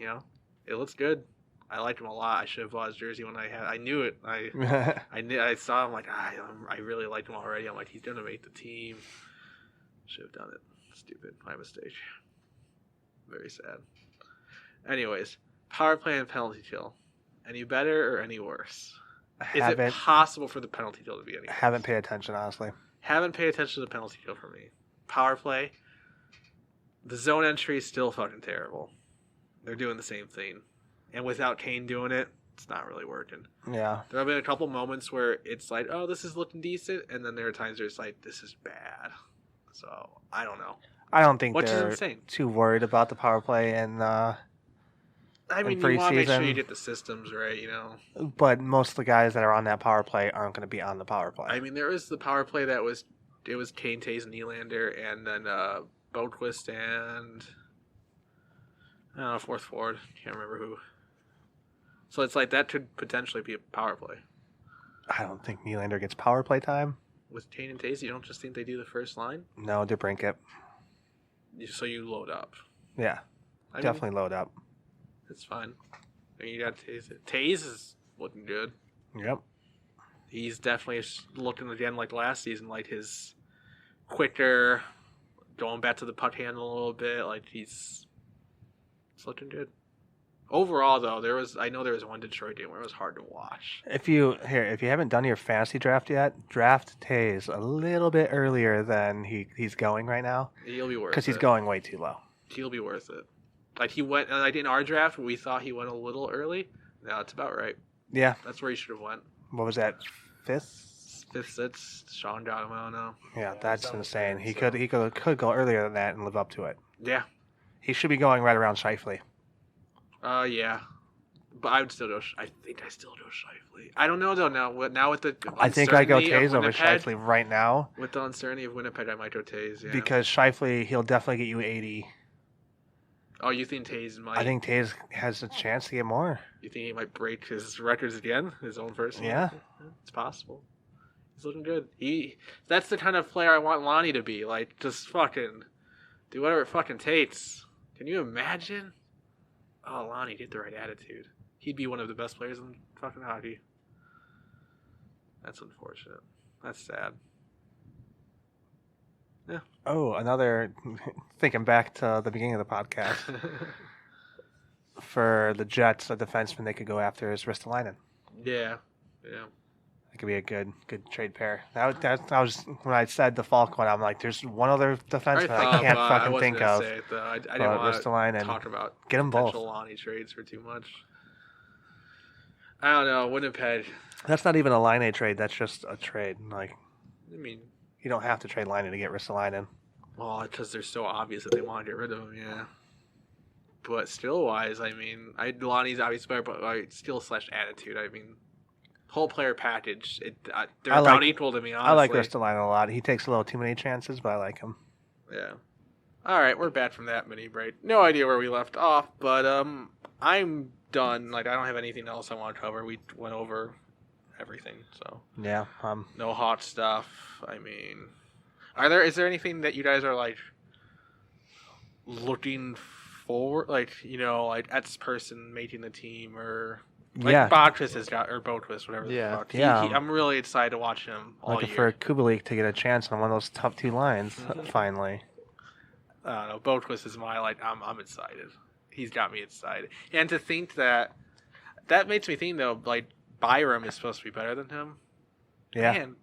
It looks good. I liked him a lot. I should have bought his jersey when I knew it. I saw him I really liked him already. I'm he's gonna make the team. Should have done it. Stupid. My mistake. Very sad. Anyways, power play and penalty kill. Any better or any worse? Is it possible for the penalty kill to be any worse? Haven't paid attention, honestly. Haven't paid attention to the penalty kill for me. Power play. The zone entry is still fucking terrible. They're doing the same thing. And without Kane doing it, it's not really working. Yeah. There have been a couple moments where it's oh, this is looking decent. And then there are times where it's this is bad. So, I don't know. I don't think Which they're is insane. too worried about the power play and you want to make sure you get the systems right, But most of the guys that are on that power play aren't going to be on the power play. There was the power play that was Kane, Taves, and Nylander, and then Boquist and I don't know, fourth forward. Can't remember who. So it's that could potentially be a power play. I don't think Nylander gets power play time. With Kane and Taves, you don't just think they do the first line? No, DeBrincat. So you load up. Yeah, definitely load up. It's fine. You got Taze. Taze is looking good. Yep. He's definitely looking again like last season, his quicker, going back to the puck handle a little bit. It's looking good. Overall, though, I know there was one Detroit game where it was hard to watch. If you haven't done your fantasy draft yet, draft Taze a little bit earlier than he's going right now. He'll be worth it. Because he's going way too low. He'll be worth it. He went, in our draft, we thought he went a little early. No, it's about right. Yeah. That's where he should have went. What was that? Fifth, sixth. Sean got him, I don't know. Yeah, that's insane. He could go earlier than that and live up to it. Yeah. He should be going right around Scheifele. Yeah. But I would still go. I think I still go Scheifele. I don't know though. Now with the I think I go Taze over Scheifele right now. With the uncertainty of Winnipeg, I might go Taze. Yeah. Because Scheifele, he'll definitely get you 80. Oh, you think Taze might? I think Taze has a chance to get more. You think he might break his records again? His own personal? Yeah. It's possible. He's looking good. That's the kind of player I want Lonnie to be. Just fucking do whatever it fucking takes. Can you imagine? Oh, Lonnie, get the right attitude. He'd be one of the best players in fucking hockey. That's unfortunate. That's sad. Yeah. Oh, another... Thinking back to the beginning of the podcast. For the Jets, a defenseman they could go after is Ristolainen. Yeah. Yeah. It could be a good trade pair. That was when I said the Falk one. I'm there's one other defenseman I can't fucking think of. Say it, though. I didn't want to talk about get them both. Potential Lonnie trades for too much. I don't know. Winnipeg. That's not even a Laine trade. That's just a trade. You don't have to trade Laine to get Ristolainen. Well, because they're so obvious that they want to get rid of him. Yeah. But skill-wise, Lonnie's obviously better, but skill/attitude. Whole player package. They're about equal to me, honestly. I like Ristolainen a lot. He takes a little too many chances, but I like him. Yeah. All right, we're back from that mini break. No idea where we left off, but I'm done. I don't have anything else I want to cover. We went over everything, so yeah. No hot stuff. Is there anything that you guys are looking for? At this person making the team or. Boquist has got, or Boquist, whatever the fuck. Yeah. I'm really excited to watch him all looking year. for Kubalik to get a chance on one of those top two lines, finally. I don't know. Boquist is I'm excited. He's got me excited. And to think that That makes me think though. Like Byram is supposed to be better than him. Yeah. Man,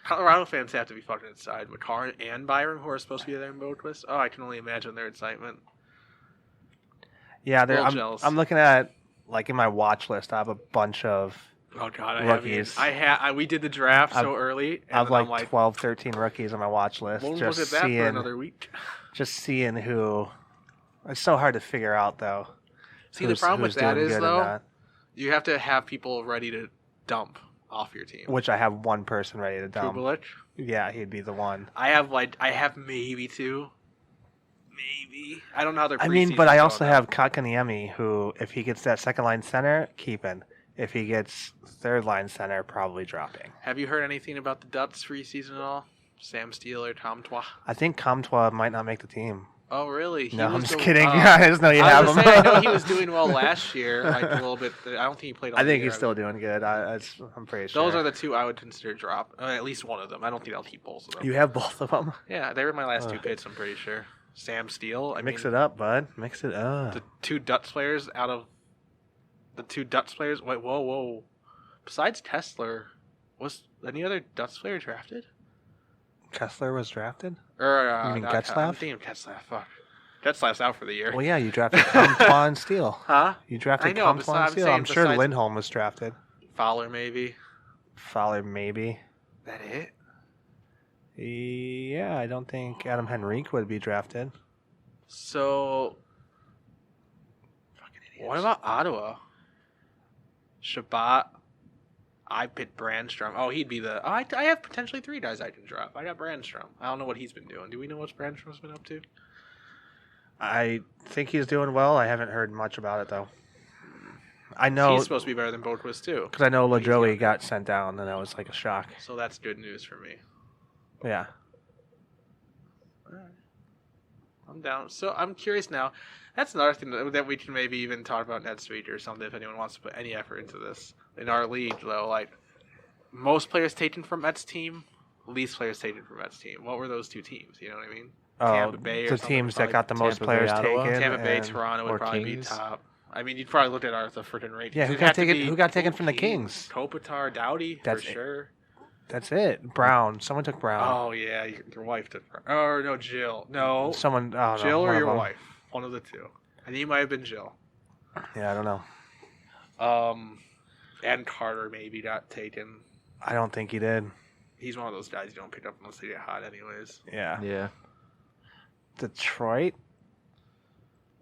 Colorado fans have to be fucking inside. McCarron and Byram, who are supposed to be there in Boquist. Oh, I can only imagine their excitement. Yeah, Little jealous. I'm looking at, like, in my watch list, I have a bunch of Oh god, rookies. We did the draft so early. I have and like 12, 13 rookies on my watch list. We'll just look at that seeing, for another week. Just seeing who. It's so hard to figure out, though. See, the problem with that is, though, not. You have to have people ready to dump off your team. Which I have one person ready to dump. Kubelik? Yeah, he'd be the one. I have maybe two. Maybe. I don't know how they're I mean, but I also have Kakaniemi, who, if he gets that second line center, keeping. If he gets third line center, probably dropping. Have you heard anything about the Ducks preseason at all? Sam Steele or Tom Twa? I think Comtois might not make the team. Oh, really? No, I'm just kidding. I just know you have him. I know he was doing well last year, like a little bit. I don't think he played all I think year. he's still doing good. I'm pretty sure. Those are the two I would consider drop. At least one of them. I don't think I'll keep both of them. You have both of them? Yeah, they were my last two picks, I'm pretty sure. Sam Steele. Mix it up, bud. Mix it up. The two Ducks players out of the two Ducks players. Wait, whoa. Besides Kessler, was any other Ducks player drafted? Kessler was drafted? Or, you mean not Getzlaff? I'm thinking Getzlaff. Fuck. Getzlaff's out for the year. Well, yeah, you drafted Comtois and Steele. Huh? You drafted I know, Comtois and Steele. I'm sure besides- Lindholm was drafted. Fowler, maybe. Fowler, maybe. That it? Yeah, I don't think Adam Henrique would be drafted. So, Fucking idiots. what about Ottawa? Shabbat. I picked Brandstrom. Oh, he'd be the... I have potentially three guys I can drop. I got Brandstrom. I don't know what he's been doing. Do we know what Brandstrom's been up to? I think he's doing well. I haven't heard much about it, though. I know... He's supposed to be better than Boquist, too. Because I know LaJoey got sent down, and that was like a shock. So that's good news for me. Yeah. All right. I'm down. So I'm curious now. That's another thing that we can maybe even talk about next week or something if anyone wants to put any effort into this. In our league, though, like, most players taken from Mets team, least players taken from Mets team. What were those two teams? You know what I mean? Tampa Bay or the something, teams that got the most Tampa Bay, players Ottawa. taken. Tampa Bay, and- Toronto would or probably Kings. be top. I mean, you'd probably look at the freaking rankings. Yeah, who It'd got have to taken- be who got taken from the Kings? Kopitar, Doughty, That's for it. sure. That's it. Brown. Someone took Brown. Oh, yeah, your wife took Brown. Or, no, Jill. No, Someone. Oh, no, Jill one or of your them. wife. One of the two. I think it might have been Jill. Yeah, I don't know. And Carter maybe got taken. I don't think he did. He's one of those guys you don't pick up unless they get hot anyways. Yeah. Yeah. Detroit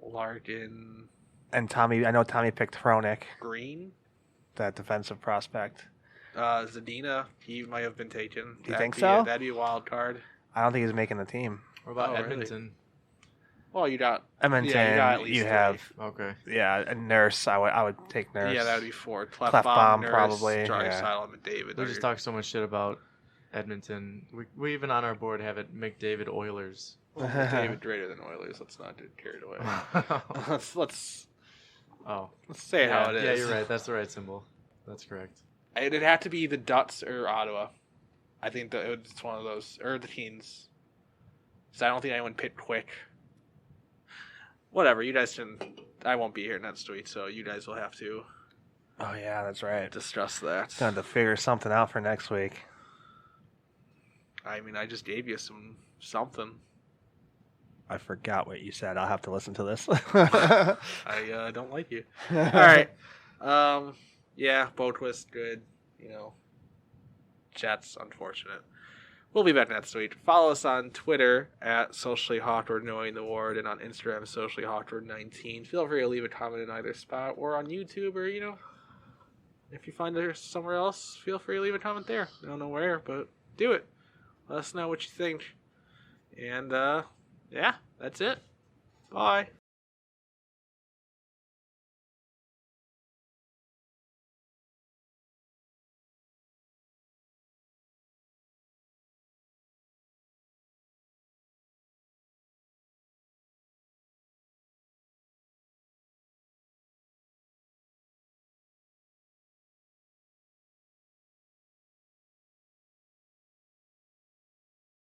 Larkin, and Tommy. I know Tommy picked Hronik, Green, that defensive prospect. Zadina, he might have been taken. You think so? That'd be a wild card. I don't think he's making the team. What about Oh, really? Edmonton? Well, you got Edmonton. Yeah, you got at least you three. have Okay. a Nurse. I would take Nurse. Yeah, that would be four. Clefbaum, Nurse, probably, Draisaitl, and McDavid. We just talked so much shit about Edmonton. We even on our board have it McDavid Oilers. McDavid greater than Oilers. Let's not get carried away. let's Oh. say how it is. Yeah, you're right. That's the right symbol. That's correct. It'd have to be the Ducks or Ottawa. I think that it's one of those, or the Kings. So I don't think anyone picked quick. Whatever, you guys can. I won't be here next week, so you guys will have to Oh yeah, that's right. discuss that. Gonna have to figure something out for next week. I mean, I just gave you something. I forgot what you said. I'll have to listen to this. I don't like you. All right. Yeah, Boquist, good. Jets, unfortunate. We'll be back next week. Follow us on Twitter at Socially Hawkward, Knowing the Ward, and on Instagram, Socially Hawkward19. Feel free to leave a comment in either spot or on YouTube, or, if you find us somewhere else, feel free to leave a comment there. I don't know where, but do it. Let us know what you think. And, yeah, that's it. Bye.